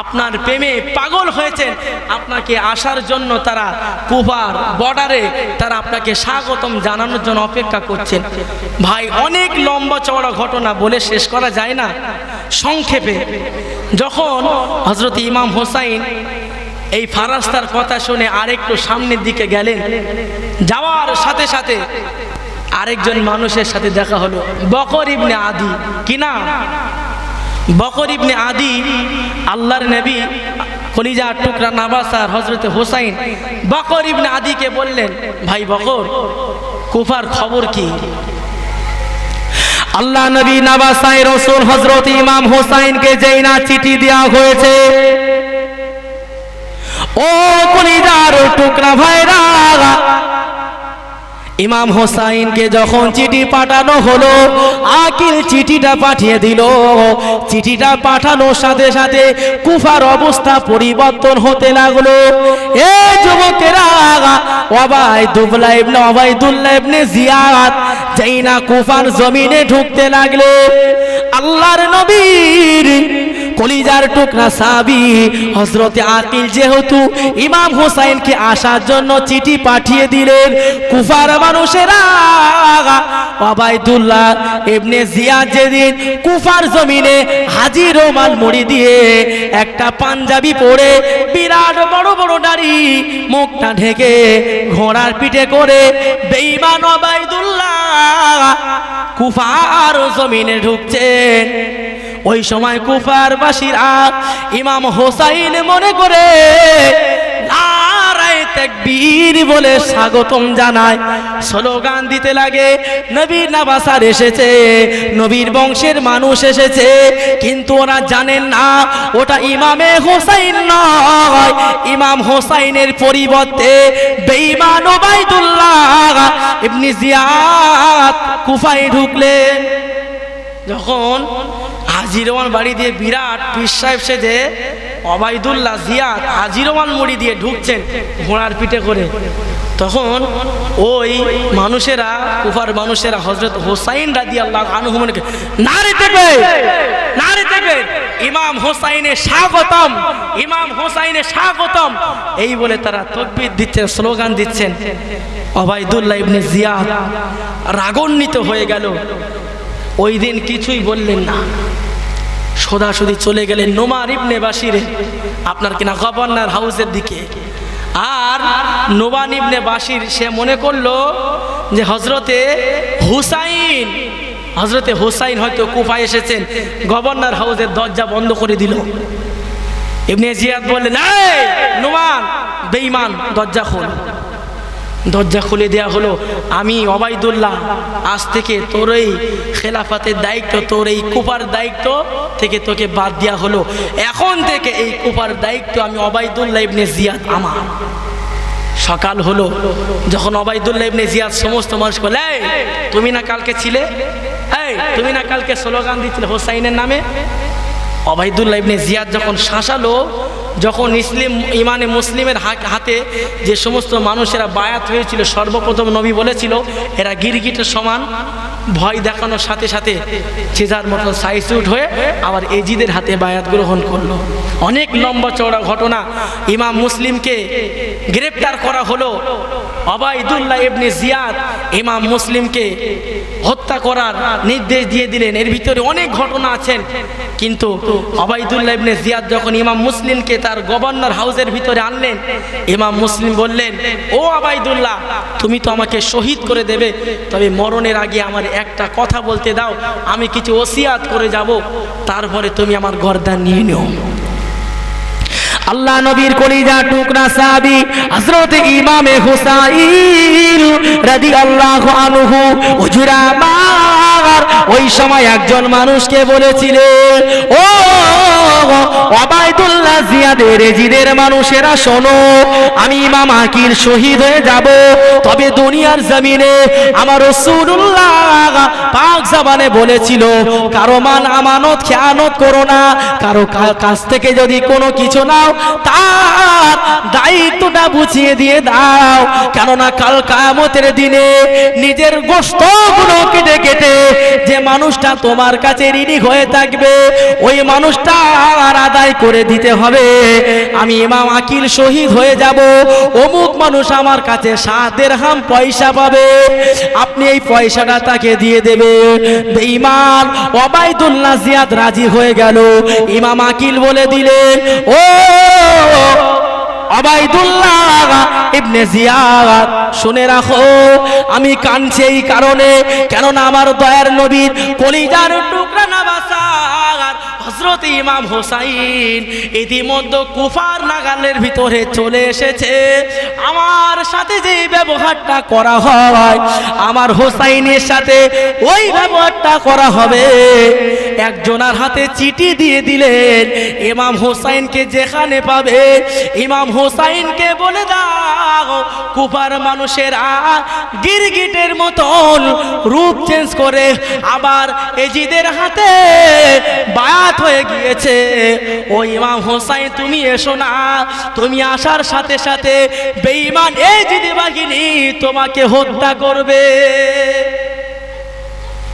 আপনার প্রেমে পাগল হয়েছেন, আপনাকে আসার জন্য তারা কুফার বর্ডারে তারা আপনাকে স্বাগতম জানানোর জন্য অপেক্ষা করছেন। ভাই অনেক লম্বা চওড়া ঘটনা, বলে শেষ করা যায় না। সংক্ষেপে যখন হযরত ইমাম হোসাইন এই ফারাস্তার কথা শুনে আরেকটু সামনের দিকে গেলেন, যাওয়ার সাথে সাথে আরেকজন মানুষের সাথে দেখা হলো, বকর ইবনে আদি। কি নাম? বকর ইবনে আদি। আল্লাহর নবী কলিজার টুকরা নওয়াসার হযরতে হোসাইন বকর ইবনে আদিকে বললেন, ভাই বকর, কুফার খবর কি? আল্লাহ নবী নওয়াসায় রাসূল হযরত ইমাম হোসাইনকে যেই না চিঠি দেওয়া হয়েছে, ও কলিজার টুকরা ভাইরা, ইমাম হোসাইনকে যখন চিঠি পাঠানো হলো, আকিল চিঠিটা পাঠিয়ে দিল। চিঠিটা পাঠানোর সাথে সাথে কুফার অবস্থা পরিবর্তন হতে লাগলো। এ যুবকেরা, ওবাইদুল্লাহ ইবনে জিয়াদ যেই না কুফার জমিনে ঢুকতে লাগলে, আল্লাহর নবীর কলিজার টুকরা সাহাবী হযরতে আকিল যেহেতু ইমাম হোসাইনকে আসার জন্য চিঠি পাঠিয়ে দিলেন, কুফার মানুষেরা ওবাইদুল্লাহ ইবনে জিয়াদ যেদিন কুফার জমিনে হাজী রুমাল মুড়ি দিয়ে, একটা পাঞ্জাবি পরে, বিরাট বড় বড় দাড়ি, মুখটা ঢেকে, ঘোড়ার পিঠে করে বেঈমান ওবাইদুল্লাহ কুফার জমিনে ঢুকছেন। ওই সময় কুফার বাসীরা ইমাম হোসাইন মনে করে নারায়ে তাকবীর বলে স্বাগতম জানায়, স্লোগান দিতে লাগে, নবীর নওয়াসার এসেছে, নবীর বংশের মানুষ এসেছে। কিন্তু ওরা জানেন না ওটা ইমামে হোসাইন নয়, ইমাম হোসাইনের পরিবর্তে বেঈমান ওবাইদুল্লাহ ইবনে জিয়াদ কুফায় ঢুকলেন। যখন হাজী রুমাল বাড়ি দিয়ে বিরাট পীর সাহেব সেজে ওবাইদুল্লাহ জিয়াদ হাজী রুমাল মুড়ি দিয়ে ঢুকছেন ঘোড়ার পিঠে করে, তখন ওই মানুষেরা, কুফার মানুষেরা হযরত হোসাইন রাদিয়াল্লাহু আনহু কে নারে তাকবীর, নারে তাকবীর, ইমাম হোসাইনের স্বাগতম, ইমাম হোসাইনের স্বাগতম, এই বলে তারা তাকবীর দিচ্ছেন, স্লোগান দিচ্ছেন। ওবাইদুল্লাহ ইবনে জিয়াদ রাগান্বিত হয়ে গেল। ওই দিন কিছুই বললেন না, সোজাসুজি চলে গেলেন নোমান ইবনে বাশিরে, আপনার কিনা গভর্নর হাউসের দিকে। আর নোমান ইবনে বাশির সে মনে করলো যে হযরতে হুসাইন হয়তো কুফায় এসেছেন, গভর্নর হাউসের দরজা বন্ধ করে দিল। ইবনে জিয়াদ বললেন, এই নোমান বেঈমান, দরজা খোল। দরজা খুলে দেয়া হলো। আমি ওবাইদুল্লাহ, আজ থেকে তোর এই খেলাফতের দায়িত্ব, তোর এই কুফার দায়িত্ব থেকে তোকে বাদ দেওয়া হলো। এখন থেকে এই কুফার দায়িত্ব আমি ওবাইদুল্লাহ ইবনে জিয়াদ আমার। সকাল হলো, যখন ওবাইদুল্লাহ ইবনে জিয়াদ সমস্ত মানুষ বলে, এই তুমি না কালকে ছিলে, এই তুমি না কালকে স্লোগান দিচ্ছিলে হোসাইনের নামে। ওবাইদুল্লাহ ইবনে জিয়াদ যখন শাসালো, যখন ইমানে মুসলিমের হাতে যে সমস্ত মানুষেরা বায়াত হয়েছিল, সর্বপ্রথম নবী বলেছিল এরা গিরগিটের সমান, ভয় দেখানোর সাথে সাথে যে যার মতো সাইসুট হয়ে আবার এজিদের হাতে বায়াত গ্রহণ করলো। অনেক লম্বা চওড়া ঘটনা। ইমাম মুসলিমকে গ্রেপ্তার করা হলো। ওবাইদুল্লাহ ইবনে জিয়াদ ইমাম মুসলিমকে হত্যা করার নির্দেশ দিয়ে দিলেন। এর ভিতরে অনেক ঘটনা আছেন, কিন্তু ওবাইদুল্লাহ ইবনে জিয়াদ যখন ইমাম মুসলিমকে তার গভর্নর হাউসের ভিতরে আনলেন, ইমাম মুসলিম বললেন, ও ওবাইদুল্লাহ, তুমি তো আমাকে শহীদ করে দেবে, তবে মরণের আগে আমার একটা কথা বলতে দাও, আমি কিছু ওসিয়াত করে যাব, তারপরে তুমি আমার গর্দান নিয়ে নিও। আল্লাহ নবীর কলিজা টুকরা সাহাবী হযরত ইমামে হুসাইন রাদিয়াল্লাহু আনহু হুজুর আমার ওই সময় একজন মানুষকে বলেছিলেন, ও ওবাইদুল্লাহ জিয়াদের এজিদের মানুষেরা শোনো, আমি ইমাম আকিল শহীদ হয়ে যাব, তবে দুনিয়ার জমিনে আমার রাসূলুল্লাহ পাক জবানে বলেছিল, কারো মান আমানত খেয়ানত করো না, কারো কাছ থেকে যদি কোনো কিছু নাও তার দায়িত্বটা বুঝিয়ে দিয়ে দাও, কেননা কাল কিয়ামতের দিনে নিজের গোশতগুলো কেটে কেটে যে মানুষটা তোমার কাছে ঋণী হয়ে থাকবে, ওই মানুষটা আর আদায় করে দিতে হবে। আমি ইমাম আকিল শহীদ হয়ে যাব, অমুক মানুষ আমার কাছে 7 দিরহাম পয়সা পাবে, আপনি এই পয়সাটা তাকে দিয়ে দেবে। বেঈমান ওবাইদুল্লাহ জিয়াদ রাজি হয়ে গেল। ইমাম আকিল বলে দিলেন, ও ওবাইদুল্লাহ ইবনে জিয়াদ, শুনে রাখো, আমি কাঁদছি এই কারণে, কেননা আমার দয়ার নবীর কলিজার টুকরা নবাসা হযরত ইমাম হুসাইন ইতিমধ্যে কুফার নাগালের ভিতরে চলে এসেছে। আমার সাথে যে ব্যবহারটা করা হয়, আমার হুসাইনের সাথে ওই ব্যবহারটা করা হবে। একজনের হাতে চিঠি দিয়ে দিলেন, ইমাম হুসাইনকে যেখানে পাবে ইমাম হুসাইনকে বলে দাও, কুফার মানুষেরা গিরগিটের মতন রূপ চেঞ্জ করে আবার এজিদের হাতে বায়াত হয়ে গিয়েছে। ও ইমাম হুসাইন, তুমি এসো না, তুমি আসার সাথে সাথে বেঈমান এজিদ বাহিনী তোমাকে হত্যা করবে।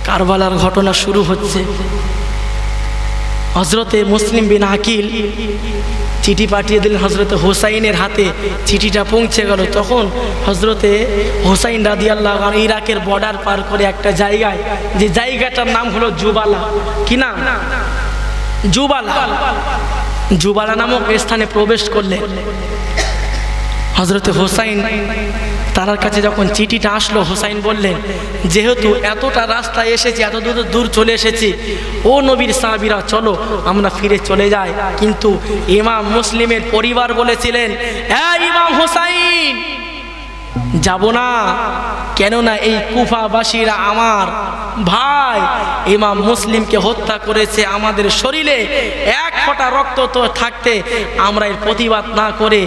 কারবালার ঘটনা শুরু হচ্ছে। হযরতে মুসলিম বিন আকিল চিঠি পাঠিয়ে দিলেন হযরতে হুসাইনের হাতে। চিঠিটা পৌঁছে গেল, তখন হযরতে হুসাইন রাদিয়াল্লাহু আনহু ইরাকের বর্ডার পার করে একটা জায়গায়, যে জায়গাটার নাম হলো জুবালা। কি নাম? জুবালা নামক স্থানে প্রবেশ করলেন। হযরতে হুসাইন তার কাছে যখন চিঠিটা আসলো, হুসাইন বললেন, যেহেতু এতটা রাস্তা এসেছি, এত দূর চলে এসেছি, ও নবীর সাহাবীরা চলো আমরা ফিরে চলে যাই। কিন্তু ইমাম মুসলিমের পরিবার বলেছিলেন, হ্যাঁ ইমাম হুসাইন, যাব না, কেননা এই কুফাবাসীরা আমার ভাই ইমাম মুসলিমকে হত্যা করেছে। আমাদের শরীরে এক ফোঁটা রক্ত তো থাকতে আমরা এর প্রতিবাদ না করে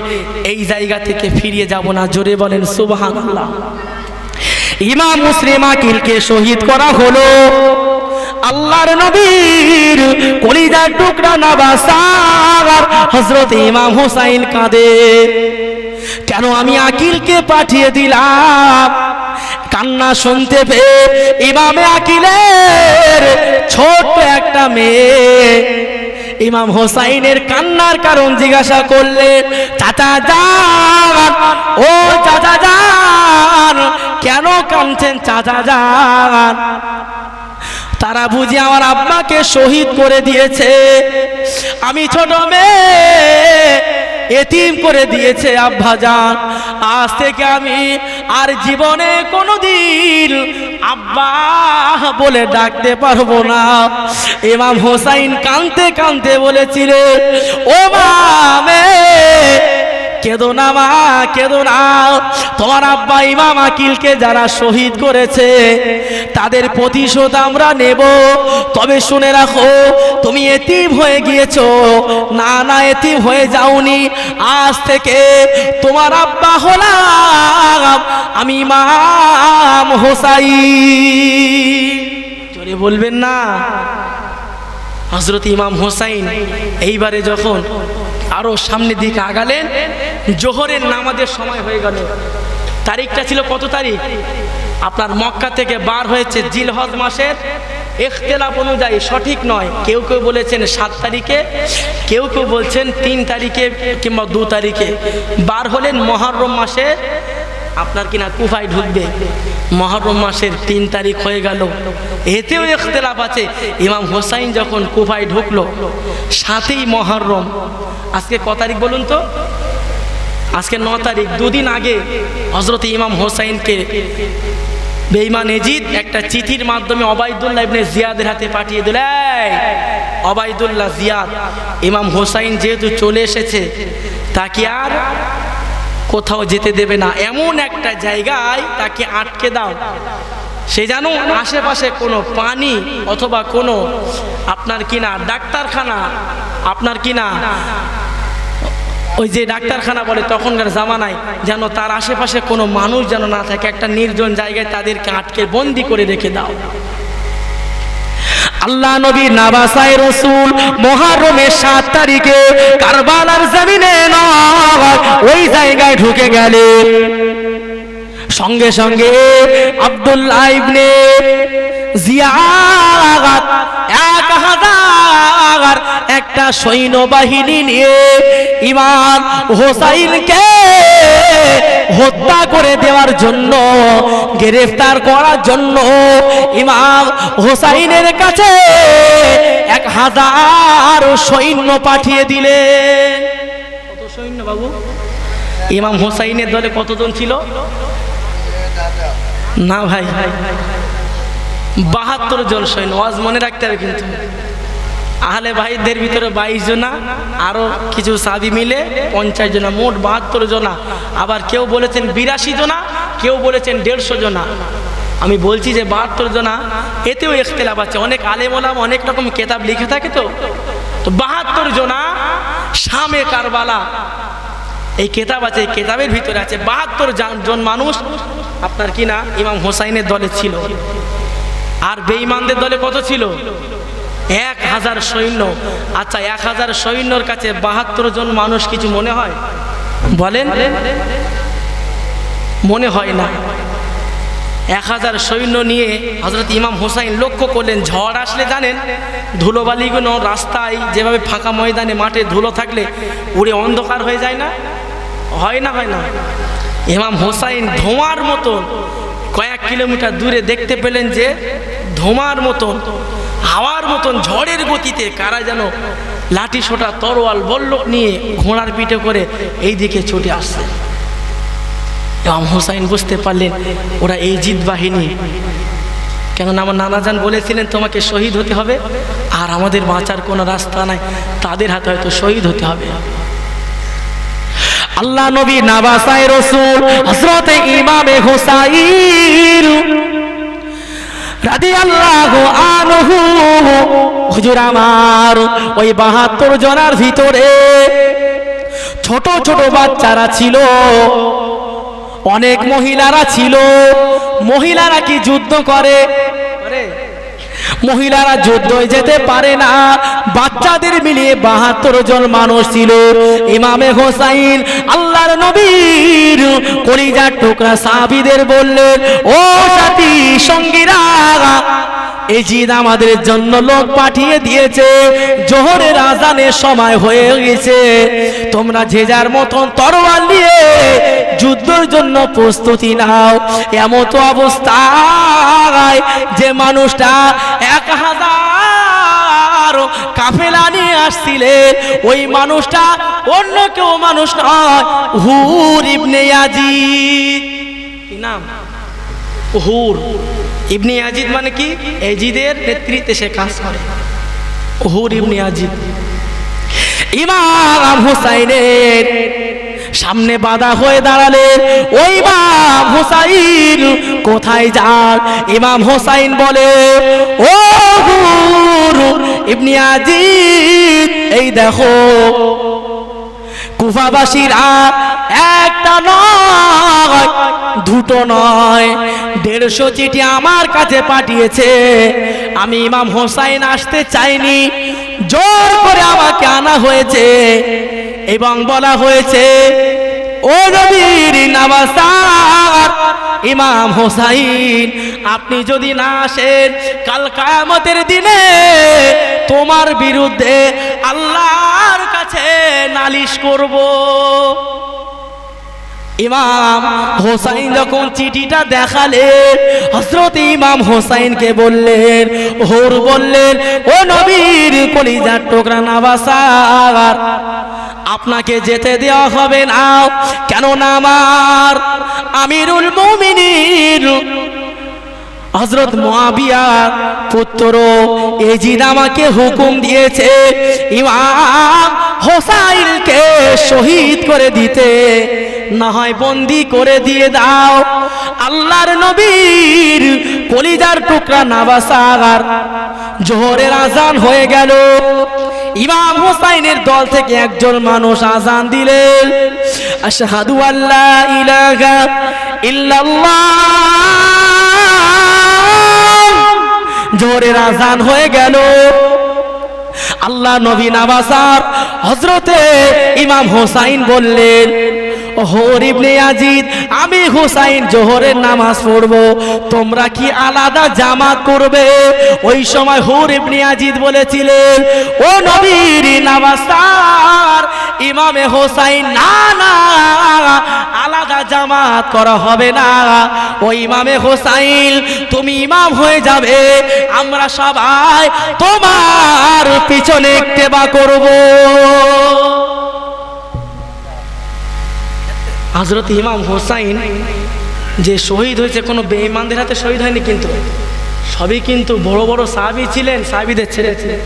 এই জায়গা থেকে ফিরিয়ে যাব না। জোরে বলেন সুবহানাল্লাহ। ইমাম মুসলিম আকিলকে শহীদ করা হলো। আল্লাহর নবীর কলিজার টুকরা নবাসা হযরত ইমাম হুসাইন কাঁদে, কেন আমি আকিলকে পাঠিয়ে দিলাম। কান্না শুনতে পেয়ে ইমামে আকিলের ছোট্ট একটা মেয়ে ইমাম হুসাইনের কান্নার কারণ জিজ্ঞাসা করলেন, চাচা যান, ও চাচা যান, কেন কাঁদছেন চাচা যান? তারা বুঝি আমার আব্বাকে শহীদ করে দিয়েছে। আমি ছোট মেয়ে, এতিম করে দিয়েছে আব্বাজান। আজ থেকে আমি আর জীবনে কোনোদিন আব্বা বলে ডাকতে পারবো না। ইমাম হোসাইন কাঁদতে কাঁদতে বলেছিলেন, ও মা কেঁদো না মা, কেঁদো না। তোমার আব্বা ইমাম আকিলকে যারা শহীদ করেছে তাদের প্রতিশোধ আমরা নেব। তবে শুনে রাখো, তুমি এতিম হয়ে গিয়েছো। না না, এতিম হয়ে যাওনি। আজ থেকে তোমার আব্বা হলাম আমি ইমাম হোসাইন। জোরে বলবেন না। হযরত ইমাম হোসাইন এইবারে যখন আরো সামনের দিকে আগালেন, জোহরের নামাজের সময় হয়ে গেল। তারিখটা ছিল কত তারিখ? আপনার মক্কা থেকে বার হয়েছে জিলহজ মাসের, ইখতিলাফ অনুযায়ী সঠিক নয়। কেউ কেউ বলেছেন 7 তারিখে, কেউ কেউ বলছেন 3 তারিখে কিংবা 2 তারিখে। বার হলেন মুহররম মাসে, আপনার কিনা কুফায় ঢুকবে। মুহররম মাসের 3 তারিখ হয়ে গেল, এতেও ইখতিলাফ আছে। ইমাম হোসাইন যখন কুফায় ঢুকলো 7ই মুহররম। আজকে কত তারিখ বলুন তো? আজকে 9 তারিখ। 2 দিন আগে হযরত ইমাম হোসাইনকে বেঈমান এজিদ একটা চিঠির মাধ্যমে ওবাইদুল্লাহ ইবনে জিয়াদের হাতে পাঠিয়ে দিল, ওবাইদুল্লাহ জিয়াদ, ইমাম হোসাইন যেহেতু চলে এসেছে তাকে আর কোথাও যেতে দেবে না, এমন একটা জায়গায় তাকে আটকে দাও, সে যেন আশেপাশে কোনো পানি অথবা কোনো আপনার কিনা ডাক্তারখানা, আপনার কিনা ওই যে ডাক্তারখানা বলে তখনকার জামানায়, যেন তার আশেপাশে কোনো মানুষ যেন না থাকে, একটা নির্জন জায়গায় তাদেরকে আটকে বন্দি করে রেখে দাও। আল্লাহ নবী নাবাসায় রসুল মুহররমের 7 তারিখে কারবালার জমিনে ওই জায়গায় ঢুকে গেলেন। সঙ্গে সঙ্গে আব্দুল্লাহ ইবনে জিয়াদ 1000 একটা সৈন্যবাহিনী নিয়ে ইমাম হোসাইনকে হত্যা করে দেওয়ার জন্য, গ্রেফতার করার জন্য ইমাম হোসাইনের কাছে 1000 সৈন্য পাঠিয়ে দিলেন। কত সৈন্য বাবু? ইমাম হোসাইনের দলে কতজন ছিল? না ভাই, 72 জন সৈন্য। ওয়াজ মনে রাখতে হবে কিন্তু। আহলে ভাইদের ভিতরে 22 জনা, আরো কিছু সাহাবী মিলে 50 জনা, মোট 72 জনা। আবার কেউ বলেছেন 82 জনা, কেউ বলেছেন 150 জনা। আমি বলছি যে 72 জনা, এতেও ইখতিলাফ আছে। অনেক আলেম ওলামা অনেক রকম কিতাব লিখে থাকে, তো 72 জনা শামে কারবালা এই কিতাব আছে, এই কিতাবের ভিতরে আছে 72 জন মানুষ আপনার কিনা ইমাম হোসাইনের দলে ছিল। আর বেঈমানদের দলে কত ছিল? 1000 সৈন্য। আচ্ছা, 1000 সৈন্যর কাছে 72 জন মানুষ কিছু মনে হয়? বলেন, মনে হয় না। 1000 সৈন্য নিয়ে হযরত ইমাম হোসাইন লক্ষ্য করলেন, ঝড় আসলে জানেন ধুলোবালিগুলো রাস্তায় যেভাবে ফাঁকা ময়দানে মাঠে ধুলো থাকলে উড়ে অন্ধকার হয়ে যায় না? হয় না? হয় না? ইমাম হোসাইন ধোঁয়ার মতন কয়েক কিলোমিটার দূরে দেখতে পেলেন যে ধোঁয়ার মতন, হাওয়ার মতন, ঝড়ের গতিতে কারা যেন লাঠি সোটা তরোয়াল বল্লক নিয়ে ঘোড়ার পিঠে করে এই দিকে ছুটে আসছে। ইমাম হোসাইন বুঝতে পারলেন ওরা এই জিদ বাহিনী। কেননা আমার নানাজান বলেছিলেন তোমাকে শহীদ হতে হবে, আর আমাদের বাঁচার কোনো রাস্তা নাই, তাদের হাতে হয়তো শহীদ হতে হবে। আল্লাহ নবী নাবাসায় রসুল হযরত ইমাম হোসাইন রাদিয়াল্লাহু আনহু, হুজুর আমার, ওই 72 জনের ভিতরে ছোট ছোট বাচ্চারা ছিল, অনেক মহিলারা ছিল। মহিলারা কি যুদ্ধ করে? মহিলারা যুদ্ধে যেতে পারে না। বাচ্চাদের মিলিয়ে 72 জন মানুষ ছিল। ইমামে হোসাইন আল্লাহর নবীর কলিজার টুকরা সাহাবীদের বললেন, ও সাথী সঙ্গীরা, এজিদ আমাদের জন্য লোক পাঠিয়ে দিয়েছে, জোহরের আজানের সময় হয়ে গেছে, তোমরা যে যার মতন তরোয়াল নিয়ে যুদ্ধের জন্য প্রস্তুতি নাও। এমন তো অবস্থায় যে মানুষটা 1000 কাফেলা নিয়ে আসছিলেন, ওই মানুষটা অন্য কেউ মানুষ নয়, হুর ইবনে ইয়াজিদ। কি নাম? হুর ইবনে ইয়াজিদ মানে কি? ইয়াজিদের নেতৃত্বে সে কাজ করে। হুর ইবনে ইয়াজিদ ইমাম হুসাইনের সামনে বাধা হয়ে দাঁড়ালেন। ওই ইমাম হুসাইন কোথায় যান? ইমাম হুসাইন বলে, ও হুর ইবনে ইয়াজিদ, এই দেখো কুফাবাসীরা একটা নয়, দুটো নয়, 150 চিঠি আমার কাছে পাঠিয়েছে। আমি ইমাম হোসাইন আসতে চাইনি, জোর করে আমাকে আনা হয়েছে এবং বলা হয়েছে, ও নবীর নওয়াসার ইমাম হোসাইন, আপনি যদি না আসেন, কাল কিয়ামতের দিনে তোমার বিরুদ্ধে আল্লাহর কাছে নালিশ করব। ইমাম হোসাইন যখন চিঠিটা দেখালেন, হযরত ইমাম হোসাইনকে বললেন, হুর বললেন, ও নবীর কলিজার টুকরা নওয়াসার, আপনাকে যেতে দেওয়া হবে না। কেননা আমার আমিরুল মুমিনিন হযরত মুআবিয়া পুত্র ইয়াজিদ আমাকে হুকুম দিয়েছে ইমাম হোসাইনকে শহীদ করে দিতে, না হয় বন্দি করে দিয়ে দাও। আল্লাহর নবীর কলিজার টুকরা নওয়াসার জোহরের আজান হয়ে গেল। ইমাম হোসাইনের দল থেকে একজন মানুষ আজান দিলেন, আশহাদু আল্লা ইলাহা ইল্লাল্লাহ। জোহরের আজান হয়ে গেল। আল্লাহ নবী নওয়াসার হযরতে ইমাম হোসাইন বললেন, হুর ইবনে ইয়াজিদ, আমি হুসাইন জোহরের নামাজ পড়বো, তোমরা কি আলাদা জামাত করবে? ওই সময় হুর ইবনে ইয়াজিদ বলেছিলেন, ও নবীর নওয়াসার ইমামে হোসাইন, না না, আলাদা জামাত করা হবে না। ওই ইমামে হোসাইন তুমি ইমাম হয়ে যাবে, আমরা সবাই তোমার পিছনে ইত্তেবা করব। হযরত ইমাম হোসাইন যে শহীদ হয়েছে, কোনো বেঈমানদের হাতে শহীদ হয়নি, কিন্তু সবই কিন্তু বড় বড় সাহাবী ছিলেন, সাহাবীদের ছেলে ছিলেন।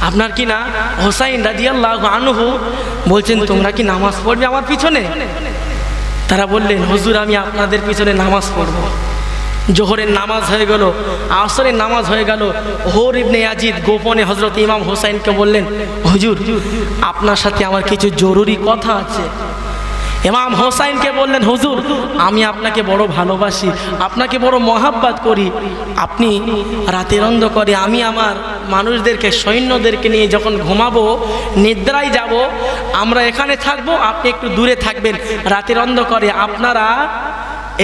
আপনার কি না হোসাইন রাদিয়াল্লাহু আনহু বলছেন, তোমরা কি নামাজ পড়বে আমার পিছনে? তারা বললেন, হুজুর আমি আপনাদের পিছনে নামাজ পড়বো। জোহরের নামাজ হয়ে গেল, আসরের নামাজ হয়ে গেল। হুর ইবনে ইয়াজিদ গোপনে হযরত ইমাম হোসাইনকে বললেন, হুজুর আপনার সাথে আমার কিছু জরুরি কথা আছে। ইমাম হোসাইনকে বললেন, হুজুর আমি আপনাকে বড় ভালোবাসি, আপনাকে বড় মহাব্বত করি। আপনি রাতের অন্ধকারে আমি আমার মানুষদেরকে, সৈন্যদেরকে নিয়ে যখন ঘুমাবো, নিদ্রায় যাব, আমরা এখানে থাকবো, আপনি একটু দূরে থাকবেন। রাতের অন্ধকারে আপনারা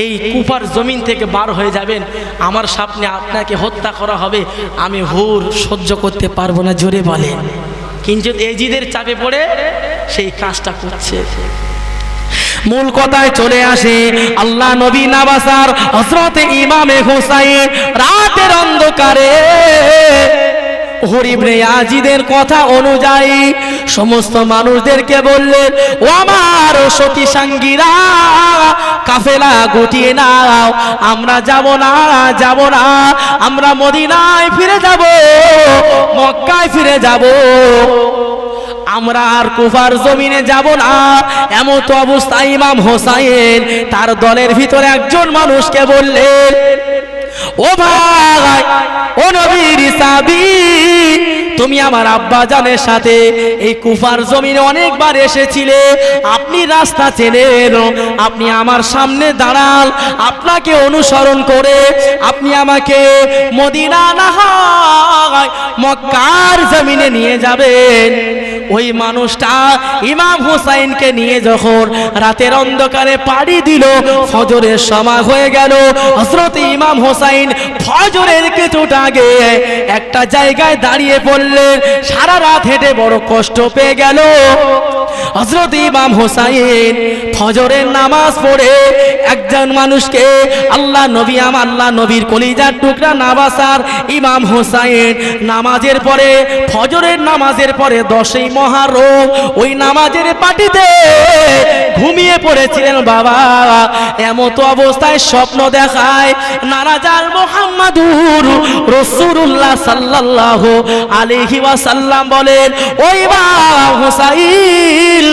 এই কুফার জমিন থেকে বার হয়ে যাবেন, আমার সামনে আপনাকে হত্যা করা হবে। আমি হুর সহ্য করতে পারবো না, জোরে বলেন। কিন্তু ইয়াজিদের চাপে পড়ে সেই কাজটা করছে। মূল কথায় চলে আসে, আল্লাহ নবী নওয়াসার হযরতে ইমামে হোসাইন রাতের অন্ধকারে হুর ইবনে ইয়াজিদের কথা অনুযায়ী সমস্ত মানুষদেরকে বললেন, ও আমার সতী সাঙ্গীরা, কাফেলা গুটিয়ে নাও, আমরা যাব না, আমরা মদিনায় ফিরে যাব, মক্কায় ফিরে যাব, আমরা আর কুফার জমিনে যাব না। এমন তো অবস্থায় ইমাম হোসাইন তার দলের ভিতরে একজন মানুষকে বললেন, ও ভাই, ও নবীর সাহাবী, তুমি আমার আব্বা জানের সাথে এই কুফার জমিনে অনেকবার এসেছিলে, আপনি রাস্তা চেনেন, আপনি আমার সামনে দাঁড়ান, আপনাকে অনুসরণ করে আপনি আমাকে মদিনা না হয় মক্কার জমিনে নিয়ে যাবেন। ওই মানুষটা ইমাম হোসাইনকে নিয়ে যখন রাতের অন্ধকারে পাড়ি দিল, ফজরের সময় হয়ে গেল। হযরত ইমাম হোসাইন ফজরের কিছুটা আগে একটা জায়গায় দাঁড়িয়ে পড়লেন। সারা রাত হেঁটে বড় কষ্ট পেয়ে গেল। হযরত ইমাম হোসাইন ফজরের নামাজ পড়ে একজন মানুষকে আল্লাহ নবী আল্লাহ নবীর কলিজার টুকরা নাবাসার ইমাম হোসাইন নামাজের পরে ফজরের নামাজের পরে 10ই মুহররম ওই নামাজের পাটিতে ঘুমিয়ে পড়েছিলেন বাবা। এমতো অবস্থায় স্বপ্ন দেখায় নানাজার মুহাম্মাদুর রাসূলুল্লাহ সাল্লাল্লাহু আলাইহি ওয়াসাল্লাম বলেন, ওই ইমাম হোসাইন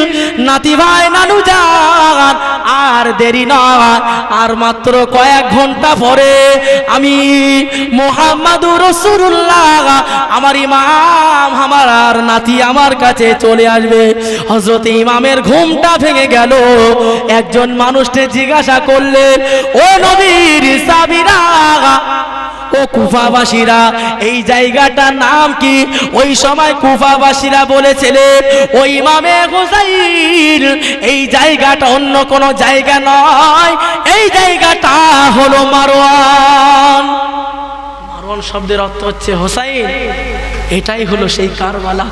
নাতি ভাই নানুজান আর দেরি নয়, আর মাত্র কয়েক ঘন্টা পরে আমি মুহাম্মাদুর রাসূলুল্লাহ আমার ইমাম আমার আর নাতি আমার কাছে চলে আসবে। হযরত ইমামের ঘুমটা ভেঙে গেল। একজন মানুষকে জিজ্ঞাসা করলেন, ও নবীর সাহাবীরা ও কুফাবাসীরা এই জায়গাটার নাম কি? ওই সময় কুফাবাসীরা বলেছিলেন, ওই ইমামে হোসাইন এই জায়গাটা অন্য কোনো জায়গা নয়, এই জায়গাটা হলো মারওয়ান। মারওয়ান শব্দের অর্থ হচ্ছে হোসাইন। এটাই হলো সেই কারবালা,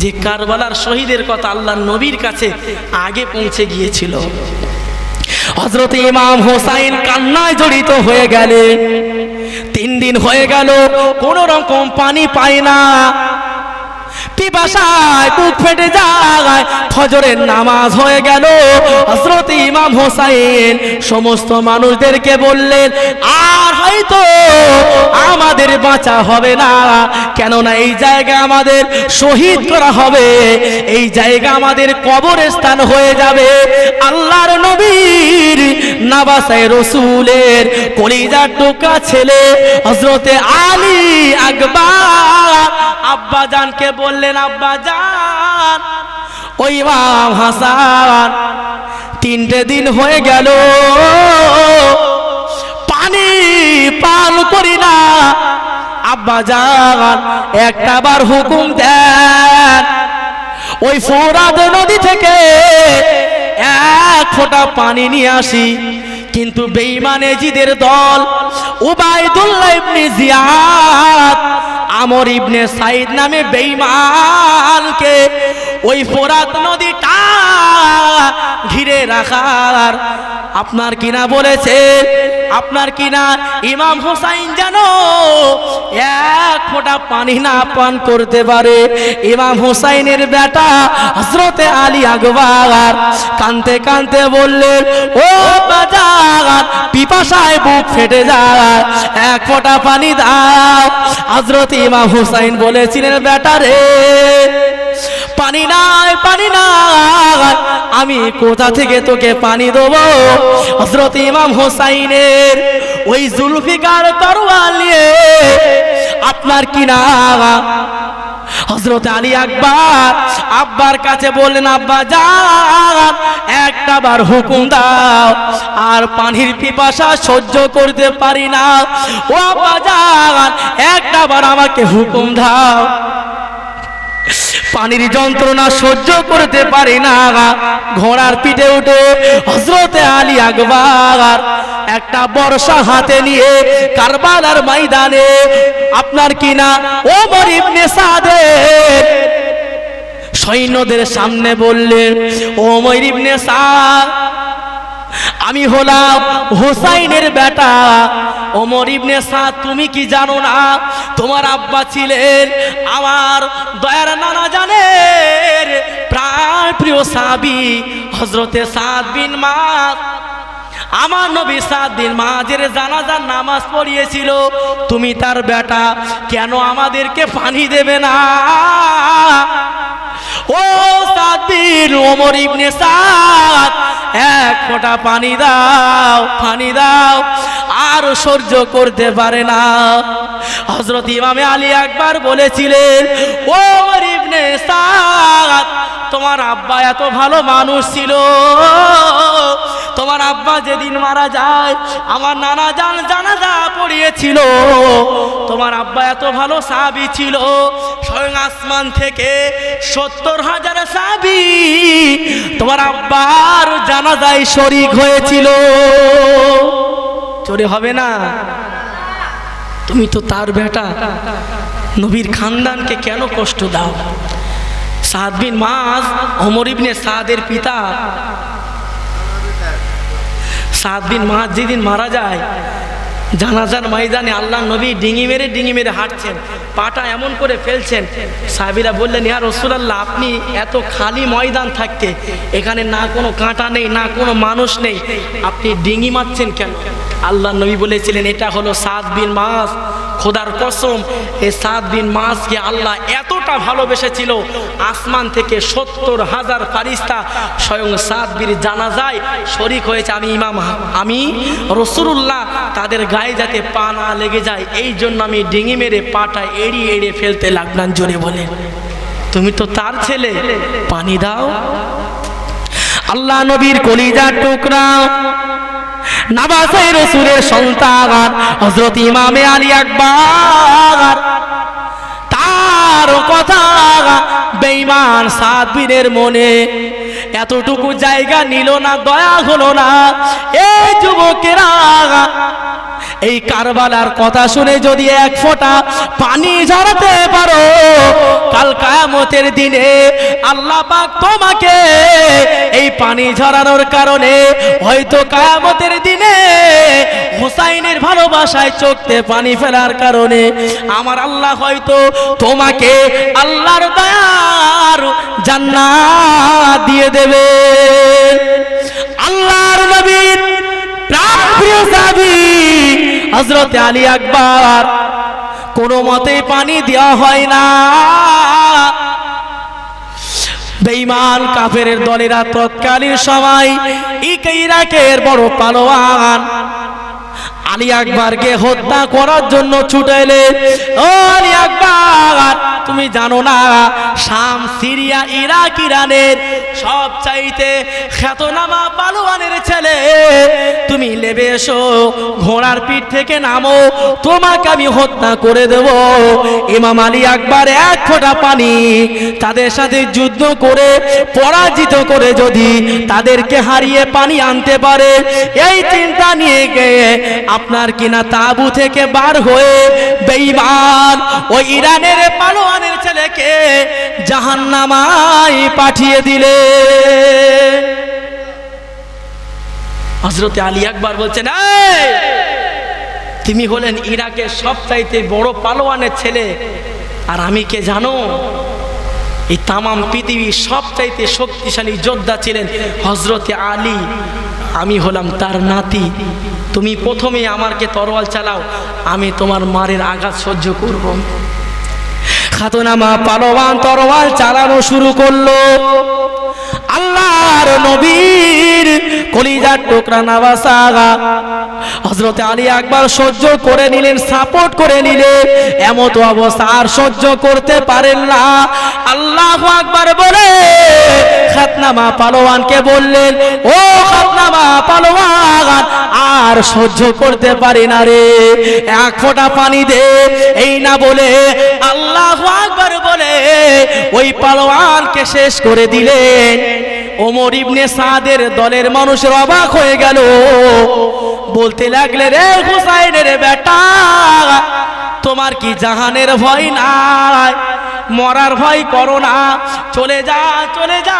যে কারবালার শহীদের কথা আল্লাহর নবীর কাছে আগে পৌঁছে গিয়েছিল। হযরত ইমাম হোসাইন কান্নায় জড়িত হয়ে গেলেন। 3 দিন হয়ে গেল, কোন রকম পানি পায় না, পিপাসায় বুক ফেটে যায়। ফজরের নামাজ হয়ে গেল। হযরত ইমাম হোসাইন সমস্ত মানুষদেরকে বললেন, আর হয়তো আমাদের বাঁচা হবে না, কেননা এই জায়গা আমাদের শহীদ করা হবে, এই জায়গা আমাদের কবরস্থান হয়ে যাবে। আল্লাহর নবীর নাবাসায় রাসূলের কলিজার টুকরা ছেলে হযরতে আলী আকবর আব্বা জানকে বললেন, আব্বা জান ওই ইমাম হাসান 3টে দিন হয়ে গেল পানি পান করি না, আব্বা জান একটা বার হুকুম দেন ওই ফোরাত নদী থেকে 1 ফোঁটা পানি নিয়ে আসি। কিন্তু বেঈমান এজিদের দল উবাইদুল্লাহ ইবনে জিয়াদ আমর ইবনে সাইদ নামে বেঈমানকে ওই ফোরাত নদীটা ঘিরে রাখার আপনার কিনা বলেছে, আপনার কিনা ইমাম হোসাইন জানো 1 ফোঁটা পানি না পান করতে পারে। ইমাম হোসাইনের বেটা হযরতে আলী আকবর কাঁদতে কাঁদতে বললেন, ও বাজার পিপাসায় বুক ফেটে যায়, 1 ফোঁটা পানি দাও। হযরত ইমাম হোসাইন বলেছিলেন, বেটা রে পানি নাই, পানি নাই, আমি কোথা থেকে তোকে পানি দেবো? হযরত ইমাম হোসাইনের ওই জুলফিকার তরোয়াল নিয়ে আপনার কিনা হযরত আলী আকবর আব্বার কাছে বললেন, আব্বা জান একটা বার হুকুম দাও, আর পানির পিপাসা সহ্য করতে পারি না, ও আব্বা জান একটা বার আমাকে হুকুম দাও, পানির যন্ত্রণা সহ্য করতে পারি না। ঘোড়ার পিঠে উঠে হযরতে আলী আকবর একটা বর্ষা হাতে নিয়ে কারবালার ময়দানে আপনার কিনা ওমর ইবনে সাদের সৈন্যদের সামনে বললেন, ওমর ইবনে সাদ আমি হলাম হোসাইনের বেটা ওমর ইবনে সাদ, তুমি কি জানো না তোমার আব্বা ছিলেন আমার দয়ার নানা জানের প্রায় প্রিয় সাহাবী হযরতে সাদ বিন মায। আমার নবী সাদ বিন মাযের জানাজার নামাজ পড়িয়েছিল, তুমি তার বেটা, কেন আমাদেরকে পানি দেবে না? ও সাদ বিন ওমর ইবনে সাদ 1 ফোঁটা পানি দাও, পানি দাও, আর সহ্য করতে পারে না। হযরত ইমামে আলী আকবর বলেছিলেন, ওমর ইবনে সাদ তোমার আব্বা এত ভালো মানুষ ছিল, তোমার আব্বা যেদিন মারা যায় আমার নানা জান জানাজা পড়িয়েছিল, তোমার আব্বা এত ভালো সাহাবী ছিল, স্বয়ং আসমান থেকে 70,000 সাহাবী তোমার আব্বার জানাজায় শরীক হয়েছিল। চোরে হবে না? তুমি তো তার বেটা, নবীর খানদানকে কেন কষ্ট দাও? সাদ বিন মাজ ওমর ইবনে সাদের পিতা। সাদ বিন মাজ যেদিন মারা যায়, জানাজার ময়দানে আল্লাহ নবী ডিঙি মেরে হাঁটছেন, পাটা এমন করে ফেলছেন। সাহাবীরা বললেন, ইয়া রাসূলুল্লাহ, আপনি এত খালি ময়দান থাকতে, এখানে না কোনো কাঁটা নেই, না কোনো মানুষ নেই, আপনি ডিঙি মারছেন কেন? আল্লাহ নবী বলেছিলেন, এটা হলো সাদ বিন মাজ। খোদার কসম, এই সাদ বিন মাজকে আল্লাহ এতটা ভালোবেসেছিল, আসমান থেকে ৭০,০০০ ফারিস্তা স্বয়ং সাদ বিন জানাজায় শরীক হয়েছে। আমি রাসূলুল্লাহ তাদের গায়ে যাতে পা না লেগে যায়, এই জন্য আমি ডিঙি মেরে পাটা এড়িয়ে ফেলতে লাগলাম। জোরে বলে, তুমি তো তার ছেলে, পানি দাও। আল্লাহ নবীর কলিজার টুকরা, নওয়াজে রাসূলের সন্তান হযরত ইমামে আলী আকবার, তার কথা বেঈমান সাদ বিনের মনে এতটুকু জায়গা নিল না, দয়া হলো না। এই যুবকেরা, এই কারবালার কথা শুনে যদি এক ফোঁটা পানি ঝরাতে পারো, কাল কিয়ামতের দিনে আল্লাহ পাক তোমাকে এই পানি ঝরানোর কারণে হয়তো কিয়ামতের দিনে হুসাইনের ভালোবাসায় চোখে পানি ফেলার কারণে আমার আল্লাহ হয়তো তোমাকে আল্লাহর দয়ার জান্নাত দিয়ে দেবে। আল্লাহর নবীর প্রিয় সাহাবী হযরত আলী আকবার, কোনো মতে পানি দেওয়া হয় না। বেঈমান কাফেরের দলেরা তৎকালীন সময় ইরাকের বড় পালোয়ান আলী আকবরকে হত্যা করার জন্য ছুটে এলেন। ও আলী আকবর, তুমি জানো না শাম, সিরিয়া, ইরাক, ইরানের সব চাইতে খ্যাতনামা পালোয়ানের ছেলে, তুমি নেমে এসো, ঘোড়ার পিঠ থেকে নামো, তোমাকে আমি হত্যা করে দেব। ইমাম আলী আকবর এক ফোঁটা পানি তাদের সাথে যুদ্ধ করে পরাজিত করে যদি তাদেরকে হারিয়ে পানি আনতে পারে, এই চিন্তা নিয়ে গিয়ে আপনার কিনা তাবু থেকে বার হয়ে বেঈমান ওই ইরানের পালোয়ানের ছেলেকে জাহান্নামায় পাঠিয়ে দিলে। হযরত আলী আকবর বলছেন, তুমি হলেন ইরাকের সবচাইতে বড় পালোয়ানের ছেলে, আর আমি কে জানো? এই তামাম পৃথিবীর সবচাইতে শক্তিশালী যোদ্ধা ছিলেন হযরতে আলী, আমি হলাম তার নাতি। তুমি প্রথমে আমাকে তরোয়াল চালাও, আমি তোমার মারের আঘাত সহ্য করব। খাতনামা পালোয়ান তরোয়াল চালানো শুরু করলো। আল্লাহর নবীর কলিজার টুকরা নওয়াজা হযরত আলী আকবর সহ্য করে নিলেন, সাপোর্ট করে নিলেন। এমত অবস্থা আর সহ্য করতে পারেন না। আল্লাহু আকবার বলে খাতনামা পালোয়ানকে বললেন, ও খাতনামা পালোয়ান, আর সহ্য করতে পারি না রে, এক ফোঁটা পানি দে। এই না বলে আল্লাহু আকবার বলে ওই পালোয়ানকে শেষ করে দিলেন। ওমর ইবনে সাদের দলের মানুষের অবাক হয়ে গেল, বলতে লাগলে, রে হুসাইনের বেটা, তোমার কি জাহানের ভয় নাই? মরার ভয় করো না, চলে যা চলে যা।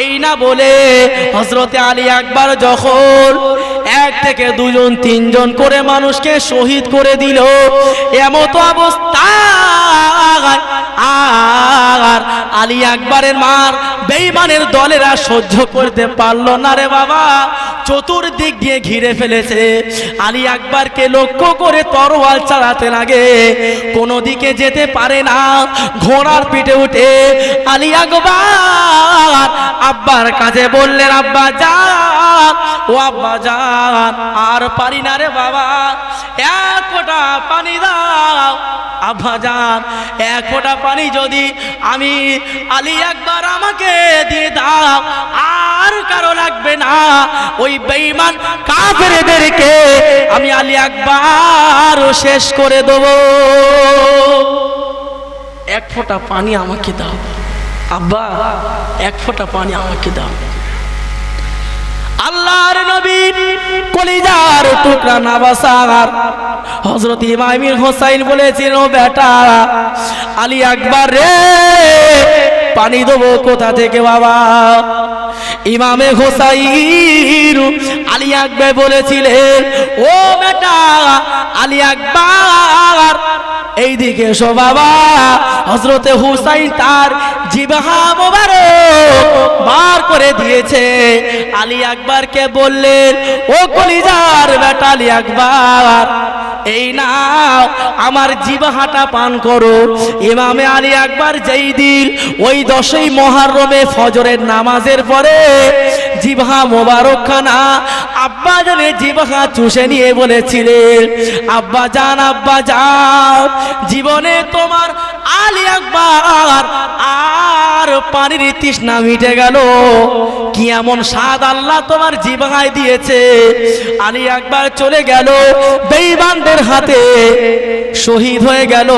এই না বলে হযরতে আলী আকবর যখন 1 থেকে 2 জন 3 জন করে মানুষকে শহীদ করে দিল, এমত অবস্থা আর আলী আকবরের মার বেঈমানের দলেরা সহ্য করতে পারলো না রে বাবা, চতুর্দিক দিয়ে ঘিরে ফেলেছে। আলী আকবরকে লক্ষ্য করে তরোয়াল চালাতে লাগে, কোনো দিকে যেতে পারে না। ঘোড়ার পিঠে উঠে আলী আকবর আব্বার কাছে বললেন, আব্বা জান, ও আব্বা জান, আর পারি না রে বাবা, এক ফোঁটা পানি দাও। আব্বা জান, এক ফোঁটা পানি যদি আমি আলী আকবর আমাকে দিয়ে দাও, আর কারো লাগবে না। ওই বেঈমান কাফেরদেরকে আমি আলী আকবর শেষ করে দেব। এক ফোঁটা পানি আমাকে দাও আব্বা, এক ফোঁটা পানি আমাকে দাও। আল্লাহর নবীর কলিজার টুকরা নওয়াজা হযরত ইমাম হুসাইন বলেছিল, বেটা আলী আকবর রে, পানি দেবো কোথা থেকে বাবা? ইমামে হোসাইন আলী আকবর বলেছিলেন, ও বেটা আলী আকবর এইদিকে এসো বাবা। হযরতে হুসাইন তার জিহ্বা মোবারক বার করে দিয়েছে। আলী আকবরকে বললেন, ও কলিজার বেটা আলী আকবর, এই নাও আমার জিহ্বাটা পান করো। ইমামে আলী আকবর যেই দিন ওই 10ই মুহররমে ফজরের নামাজের পরে জিহ্বা মোবারক খানা আব্বা জানের জিহ্বা চুষে নিয়ে বলেছিলেন, আব্বা জান জীবনে তোমার আলী আকবর আর পানির তৃষ্ণা মিটে গেল। কি এমন স্বাদ আল্লাহ তোমার জিহ্বায় দিয়েছে। আলী আকবর চলে গেল, বেঈমানদের হাতে শহীদ হয়ে গেল।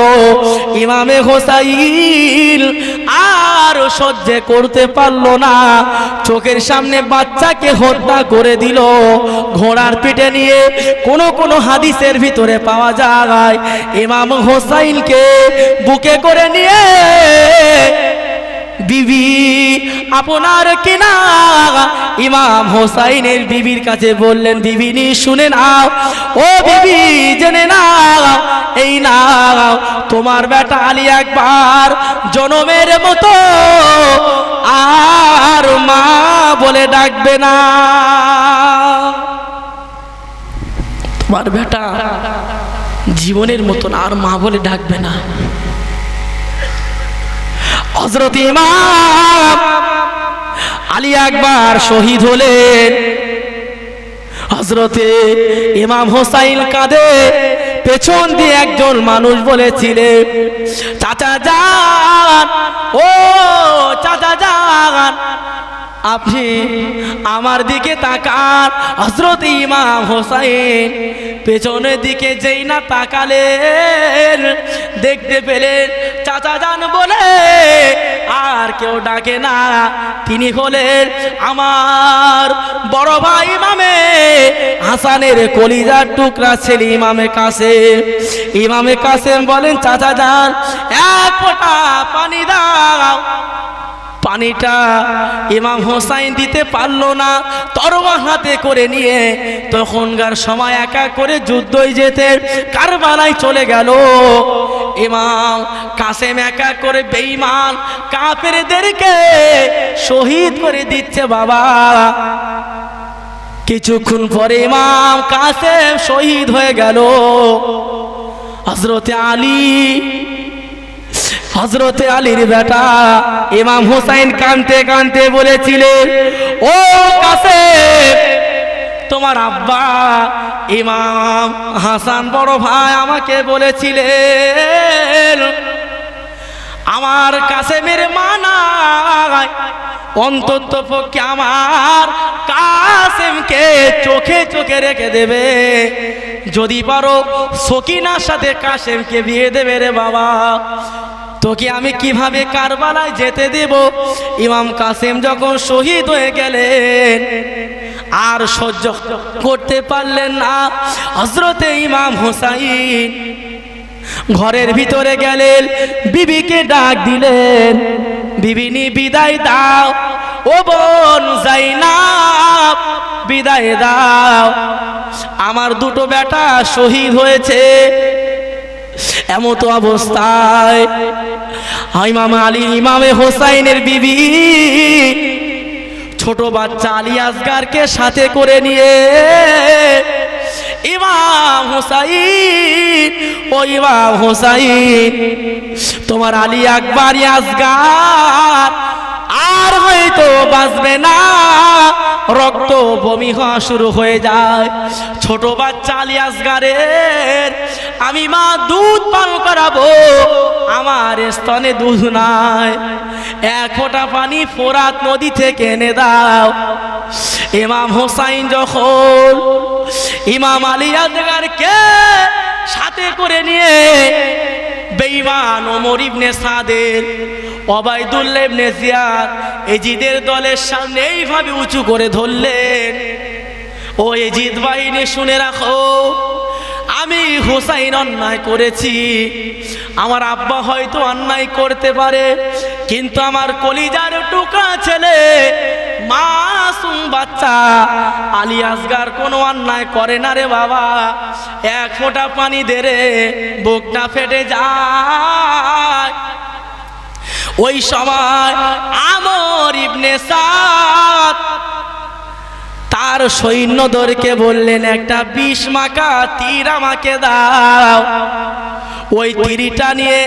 ইমামে হোসাইন আর সহ্য করতে পারল না, চোখের সামনে বাচ্চাকে হত্যা করে দিল। ঘোড়ার পিঠে নিয়ে কোন হাদিসের ভিতরে পাওয়া যায়, ইমাম হোসাইনকে বুকে করে নিয়ে বিবি আপনার কিনা ইমাম হোসাইনের বিবির কাছে বললেন, বিবি নি শুনে নাও, ও বিবি জেনে নাও, এই নাও তোমার বেটা আলী আকবর জনমের মতো আর মা বলে ডাকবে না। তোমার বেটা জীবনের মতন আর মা বলে ডাকবে না। হযরত ইমাম আলী আকবর শহীদ হলেন। হযরতে ইমাম হোসাইন কাঁধে পেছন দিয়ে একজন মানুষ বলেছিলেন, চাচা যান, ও চাচা যান, আপনি আমার দিকে তাকান। হযরত ইমাম হোসাইন পেছনের দিকে যেই না তাকালেন, দেখতে পেলেন চাচা যান বলে আর কেউ ডাকে না। তিনি হলেন আমার বড় ভাই ইমামে হাসানের কলিজার টুকরা ছেলে ইমামে কাসেম। ইমামে কাসেম বলেন, চাচা যান এক ফোঁটা পানি দাও। পানিটা ইমাম হোসাইন দিতে পারলো না, তরবারি হাতে করে নিয়ে তখনকার সময় একা করে যুদ্ধই যেতেন, কারবালায় চলে গেল। ইমাম কাসেম একা করে বেঈমান কাফেরদেরকে শহীদ করে দিচ্ছে বাবা। কিছুক্ষণ পরে ইমাম কাসেম শহীদ হয়ে গেল। হযরতে আলীর বেটা ইমাম হোসাইন কাঁদতে কাঁদতে বলেছিলেন, ও কাসেম, তোমার আব্বা ইমাম হাসান বড় ভাই আমাকে বলেছিলেন, আমার কাসেমের মা নাই, অন্তত পক্ষে আমার কাসেমকে চোখে চোখে রেখে দেবে, যদি পারো সকিনার সাথে কাসেমকে বিয়ে দেবে রে বাবা। তোকে আমি কিভাবে কারবালায় যেতে দেব? ইমাম কাসেম যখন শহীদ হয়ে গেলেন আর সহ্য করতে পারলেন না, হযরতে ইমাম হোসাইন ঘরের ভিতরে গেলেন, বিবিকে ডাক দিলেন, বিবিনি বিদায় দাও, ও বোন যাইনাব বিদায় দাও, আমার দুটো বেটা শহীদ হয়েছে। এমত অবস্থায় ইমামে হোসাইনের বিবি ছোট বাচ্চা আলী আসগারকে সাথে করে নিয়ে ইমাম হোসাইন, ও ইমাম হোসাইন, তোমার আলী আকবর আসগার আর হয়তো বাঁচবে না, রক্ত বমি হওয়া শুরু হয়ে যায়। ছোট বাচ্চা আলী আসগারের আমি মা দুধ পান করাবো, আমার স্তনে দুধ নাই, এক ফোঁটা পানি ফোরাত নদী থেকে এনে দাও। ইমাম হোসাইন যখন ইমাম আলী আসগারকে সাথে করে নিয়ে বেঈমান ওমর ইবনে সাদের, ওবাইদুল্লাহ ইবনে জিয়াদ এজিদের দলের সামনে এইভাবে উঁচু করে ধরলেন, ও এজিদ বাহিনী শুনে রাখো, আমি হোসাইন অন্যায় করেছি, আমার আব্বা হয়তো অন্যায় করতে পারে, কিন্তু আমার কলিজার টুকরা ছেলে মাসুম বাচ্চা আলী আসগার কোনো অন্যায় করে না রে বাবা, এক ফোঁটা পানি দে রে, বুকটা ফেটে যায়। ওই সময় আমর ইবনে সাদ তার সৈন্যদেরকে বললেন, একটা বিষ মাখা তীর আমাকে দাও। ওই তীরটা নিয়ে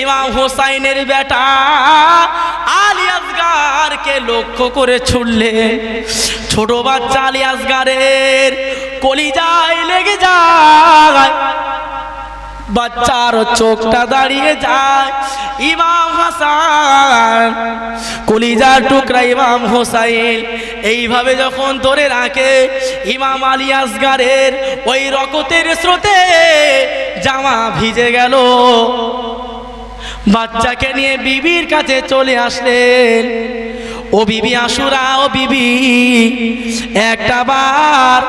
ইমাম হোসাইনের বেটা আলী আসগারকে লক্ষ্য করে ছুড়লেন। ছোট বাচ্চা আলী আসগারের কলিজায় লেগে যায়, বাচ্চার চোখটা দাঁড়িয়ে যায়। ইমাম হাসান কলিজার টুকরা ইমাম হোসাইন এইভাবে যখন ধরে রাখে, ইমাম আলী আসগারের ওই রক্তের স্রোতে জামা ভিজে গেল। বাচ্চাকে নিয়ে বিবির কাছে চলে আসলেন। ও বিবি আশুরা, ও বিবি, একটা বার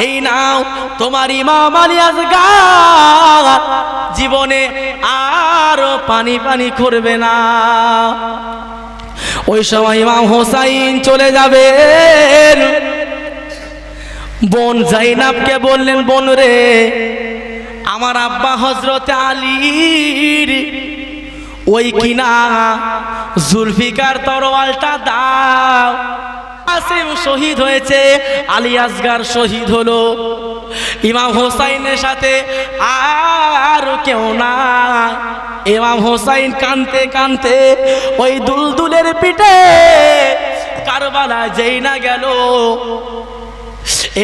এই নাও, তোমার ইমাম আলী আসগার জীবনে আর পানি পানি করবে না। ওই সময় ইমাম হোসাইন চলে যাবেন। বোন জাইনাবকে বললেন, বোন রে, আমার আব্বা হযরতে আলীর ওই কিনা জুলফিকার তরোয়ালটা দাও। আসিম শহীদ হয়েছে, আলী আসগার শহীদ হলো। ইমাম হোসাইনের সাথে আর কেউ না। ইমাম হোসাইন কানতে কানতে ওই দুলদুলের পিঠে কারবালা যেই না গেল,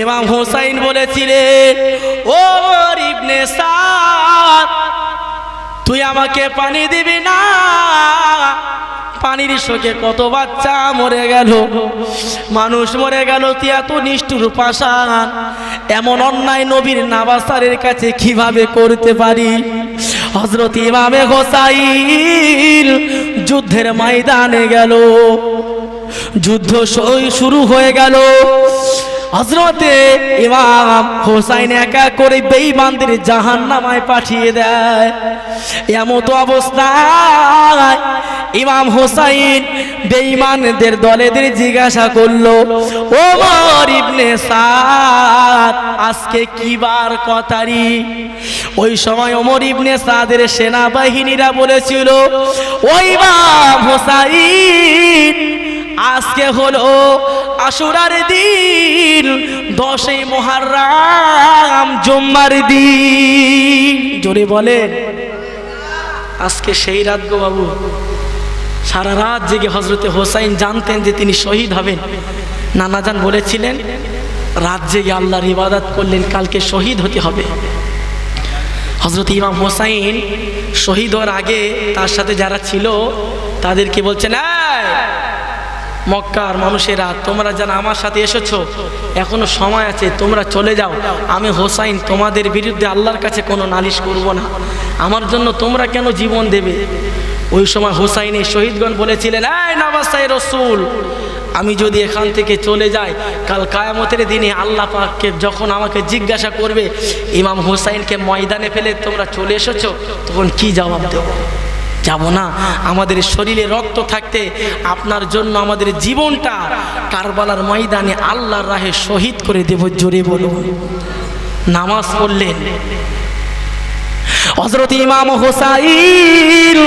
ইমাম হোসাইন বলেছিলেন, ও ইবনে সাদ, তুই আমাকে পানি দিবি না? পানির শোকে কত বাচ্চা মরে গেল, মানুষ মরে গেল, তুই এত নিষ্ঠুর পাষাণ, এমন অন্যায় নবীর নাবাসারের কাছে কিভাবে করতে পারি? হযরত ইমামে হোসাইন যুদ্ধের ময়দানে গেল। যুদ্ধ শুরু হয়ে গেল। হযরতে ইমাম হোসাইন একা করে বেঈমানদের জাহান্নামায় পাঠিয়ে দেয়। এমত অবস্থায় ইমাম হোসাইন বেঈমানদের দলেদের জিজ্ঞাসা করলো, ওমর ইবনে সাদ, আজকে কি বার কত তারিখ? ওই সময় ওমর ইবনে সাদের সেনাবাহিনীরা বলেছিল, ওই ইমাম হোসাইন, আজকে হলো আশুরার দিন, 10ই মুহররম জুম্মার দিন। জোরে বলেন, আজকে সেই রাত গো বাবু। সারা রাত জেগে হযরতে হোসাইন জানতেন যে তিনি শহীদ হবেন। নানাজান বলেছিলেন, রাত জেগে আল্লাহর ইবাদত করলেন, কালকে শহীদ হতে হবে। হযরত ইমাম হোসাইন শহীদ হওয়ার আগে তার সাথে যারা ছিল তাদেরকে বলছেন, মক্কার মানুষেরা, তোমরা যারা আমার সাথে এসেছো, এখনো সময় আছে, তোমরা চলে যাও। আমি হোসাইন তোমাদের বিরুদ্ধে আল্লাহর কাছে কোনো নালিশ করব না, আমার জন্য তোমরা কেন জীবন দেবে? ওই সময় হোসাইনের শহীদগণ বলেছিলেন, এই নবাসাই রসুল, আমি যদি এখান থেকে চলে যাই, কাল কিয়ামতের দিনে আল্লাহ পাককে যখন আমাকে জিজ্ঞাসা করবে, ইমাম হোসাইনকে ময়দানে ফেলে তোমরা চলে এসেছো, তখন কি জবাব দেব? যাব না। আমাদের শরীরে রক্ত থাকতে আপনার জন্য আমাদের জীবনটা কারবালার ময়দানে আল্লাহর রাহে শহীদ করে দেব। জোরে বলুন। নামাজ পড়লেন। হযরত ইমাম হোসাইন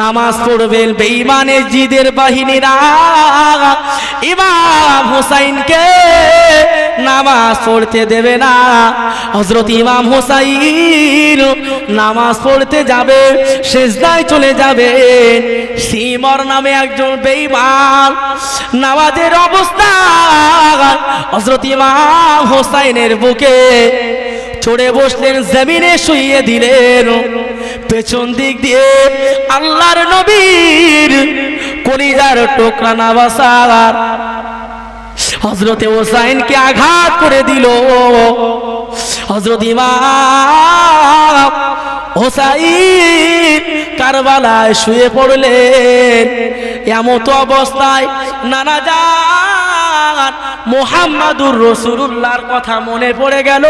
নামাজ পড়বেন, বেঈমানের জিদের বাহিনীরা ইমাম হোসাইনকে নামাজ পড়তে দেবে না। হযরত ইমাম হোসাইন নামাজ পড়তে যাবে, সিজদায় চলে যাবে। সিমর নামে একজন বেঈমান নামাজের অবস্থা হযরত ইমাম হোসাইনের বুকে চড়ে বসলেন, জমিনে শুইয়ে দিলেন। পেছন দিক দিয়ে আল্লাহর নবীর কলিজার টুকরা নাবাসার হযরতে হোসাইনকে আঘাত করে দিল। হযরত ইমাম হোসাইন কারবালায় শুয়ে পড়লেন। এমত অবস্থায় নানাজান মুহাম্মাদুর রাসূলুল্লাহর কথা মনে পড়ে গেল।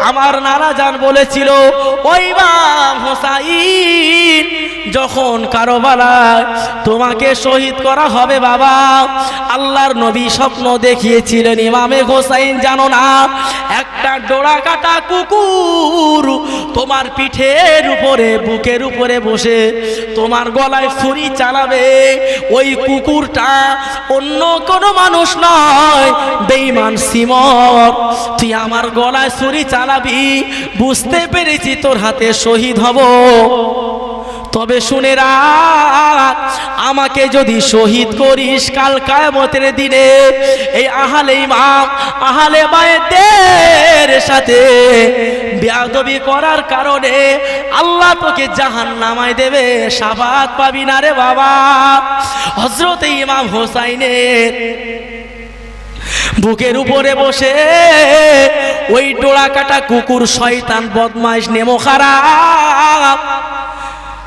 আমার নানাজান বলেছিল, ওই ইমাম হোসাইন যখন কারবালায় তোমাকে শহীদ করা হবে বাবা, আল্লাহর নবী স্বপ্ন দেখিয়েছিলেন ইমামে হোসাইন জানো না, একটা ডোরা কাটা কুকুর তোমার পিঠের উপরে বুকের উপরে বসে তোমার গলায় ছুরি চালাবে। ওই কুকুরটা অন্য কোনো মানুষ নয়, বেঈমান সিমর। তুই আমার গলায় ছুরি চালাবি, বুঝতে পেরেছি তোর হাতে শহীদ হব। তবে শুনে রাখ, আমাকে যদি শহীদ করিস কাল কিয়ামতের দিনে এই আহলে ইমাম আহলে বাইতের সাথে বেয়াদবি করার কারণে আল্লাহ তোকে জাহান্নামায় দেবে, শাফাত পাবি না রে বাবা। হযরত ইমাম হোসাইনের বুকের উপরে বসে ওই ডোরা কাটা কুকুর শয়তান বদমাইশ নেমো খারাপ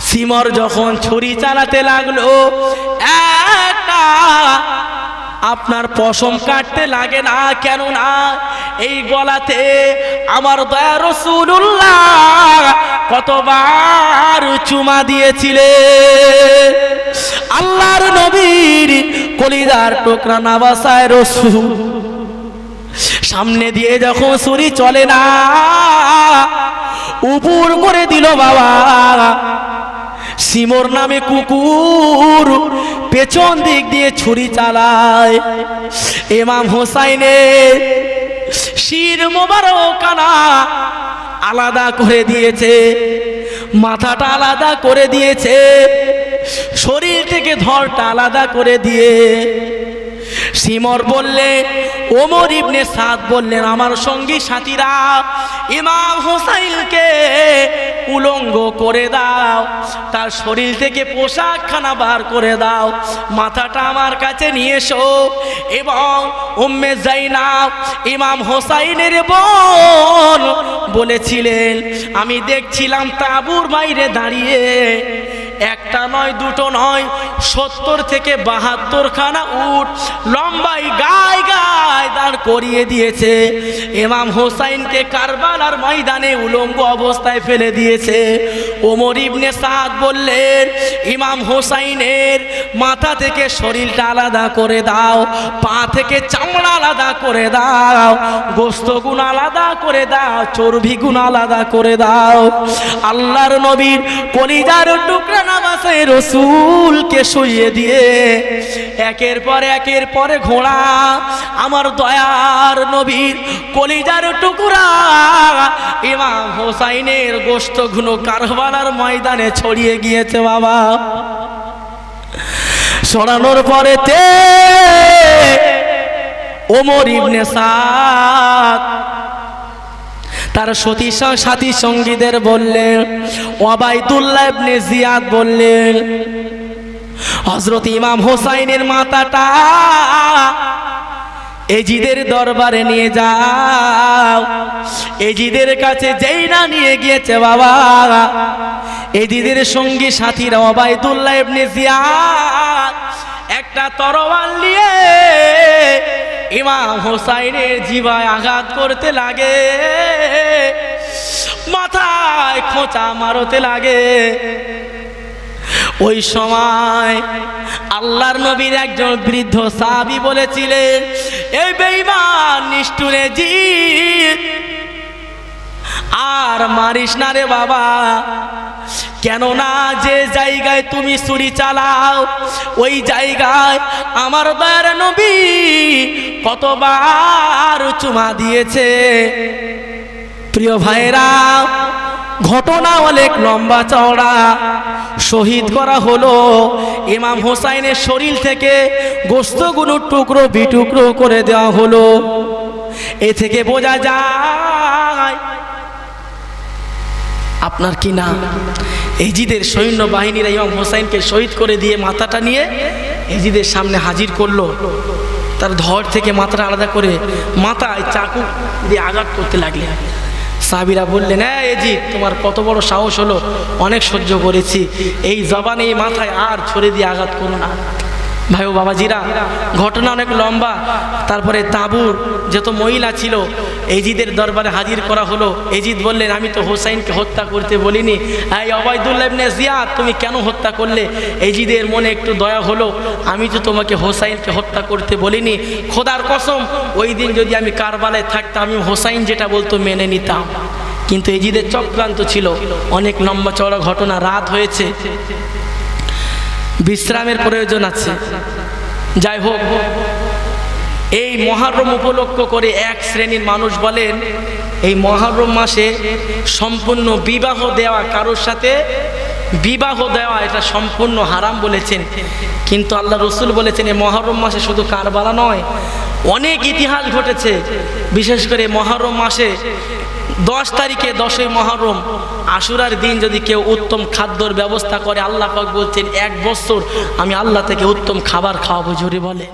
সিমর যখন ছুরি চালাতে লাগলো, একটা আপনার পশম কাটতে লাগে না, কেন না এই গলাতে আমার দয়া রাসূলুল্লাহ কতবার চুমা দিয়েছিলেন। আল্লাহর নবীর কলিজার টুকরা নাবাসায় রাসূল সামনে দিয়ে যখন ছুরি চলে না, উপর করে দিল বাবা। সিমর নামে কুকুর পেছন দিক দিয়ে ছুরি চালায়। ইমাম হোসাইনের শির মোবারকানা আলাদা করে দিয়েছে, মাথাটা আলাদা করে দিয়েছে, শরীর থেকে ধড়টা আলাদা করে দিয়ে সিমর বললেন, ওমর ইবনে সাদ বললেন, আমার সঙ্গী সাথীরা ইমাম হোসাইনকে উলঙ্গ করে দাও, তার শরীর থেকে পোশাকখানা বার করে দাও, মাথাটা আমার কাছে নিয়ে এসো। এবং উম্মে যায়নাব ইমাম হোসাইনের বোন বলেছিলেন, আমি দেখছিলাম তাঁবুর বাইরে দাঁড়িয়ে একটা নয় দুটো নয় 70 থেকে 72 খানা উট লম্বাই গায় গায় দাঁড় করিয়ে দিয়েছে। ইমাম হোসাইনকে কারবালার ময়দানে উলঙ্গ অবস্থায় ফেলে দিয়েছে। ওমর ইবনে সাদ বললেন, ইমাম হোসাইনের মাথা থেকে শরীরটা আলাদা করে দাও, পা থেকে চামড়া আলাদা করে দাও, গোশতগুলো আলাদা করে দাও, চর্বিগুলো আলাদা করে দাও। আল্লাহর নবীর কলিজার টুকরা নামাজে রাসূলকে শুইয়ে দিয়ে একের পর ঘোড়া আমার দয়ার নবীর কলিজার টুকরা ইমাম হোসাইনের গোশতগুলো কারবালার ময়দানে ছড়িয়ে গিয়েছে বাবা। ছড়ানোর পরেতে ওমর ইবনে সাদ তার সাথী সঙ্গীদের বললেন, ওবাইদুল্লাহ ইবনে জিয়াদ বললেন, হযরত ইমাম হোসাইনের মাথাটা এজিদের দরবারে নিয়ে যাও। এজিদের কাছে যেই না নিয়ে গিয়েছে বাবা, এজিদের সঙ্গী সাথীরা ওবাইদুল্লাহ ইবনে জিয়াদ একটা তরোয়াল নিয়ে ইমাম হোসাইনের জিভায় আঘাত করতে লাগে, মাথায় খোঁচা মারতে লাগে। ওই সময় আল্লাহর নবীর একজন বৃদ্ধ সাহাবী বলেছিলেন, এই বেঈমান নিষ্ঠুরে জিদ, আর মারিস না রে বাবা, কেননা যে জায়গায় তুমি ছুরি চালাও ওই জায়গায় আমার দয়ার নবী কতবার চুমা দিয়েছে। প্রিয় ভাইরা, ঘটনা অনেক লম্বা চওড়া। শহীদ করা হলো, ইমাম হোসাইনের শরীর থেকে গোশতগুলো টুকরো বিটুকরো করে দেওয়া হলো। এ থেকে বোঝা যায় আপনার কি না, এজিদের সৈন্যবাহিনীরা ইমাম হোসাইনকে শহীদ করে দিয়ে মাথাটা নিয়ে এজিদের সামনে হাজির করলো। তার ধড় থেকে মাথাটা আলাদা করে মাথায় চাকু দিয়ে আঘাত করতে লাগলেন। সাহাবীরা বললেন, হ্যাঁ এজিদ, তোমার কত বড় সাহস হলো, অনেক সহ্য করেছি, এই জবানে এই মাথায় আর ছড়ে দিয়ে আঘাত করো না। ভাই ও বাবাজিরা, ঘটনা অনেক লম্বা। তারপরে তাঁবুর যত মহিলা ছিল এজিদের দরবারে হাজির করা হলো। এজিদ বললেন, আমি তো হোসাইনকে হত্যা করতে বলিনি। এই ওবায়দুল্লাহ ইবনে জিয়াদ, তুমি কেন হত্যা করলে? এজিদের মনে একটু দয়া হলো, আমি তো তোমাকে হোসাইনকে হত্যা করতে বলিনি, খোদার কসম ওই দিন যদি আমি কারবালায় থাকতাম আমি হোসাইন যেটা বলতো মেনে নিতাম। কিন্তু এজিদের চক্রান্ত ছিল, অনেক লম্বা চওড়া ঘটনা। রাত হয়েছে, বিশ্রামের প্রয়োজন আছে। যাই হোক, এই মহরম উপলক্ষ করে এক শ্রেণীর মানুষ বলেন এই মহরম মাসে সম্পূর্ণ বিবাহ দেওয়া, কারোর সাথে বিবাহ দেওয়া এটা সম্পূর্ণ হারাম বলেছেন। কিন্তু আল্লাহ রসুল বলেছেন এই মহরম মাসে শুধু কারবালা নয়, অনেক ইতিহাস ঘটেছে। বিশেষ করে মহরম মাসে 10 তারিখে 10ই মহরম আশুরার দিন যদি কেউ উত্তম খাদ্যর ব্যবস্থা করে, আল্লাহ পাক বলছেন 1 বছর আমি আল্লাহ থেকে উত্তম খাবার খাওয়াবো। জোরে বলে।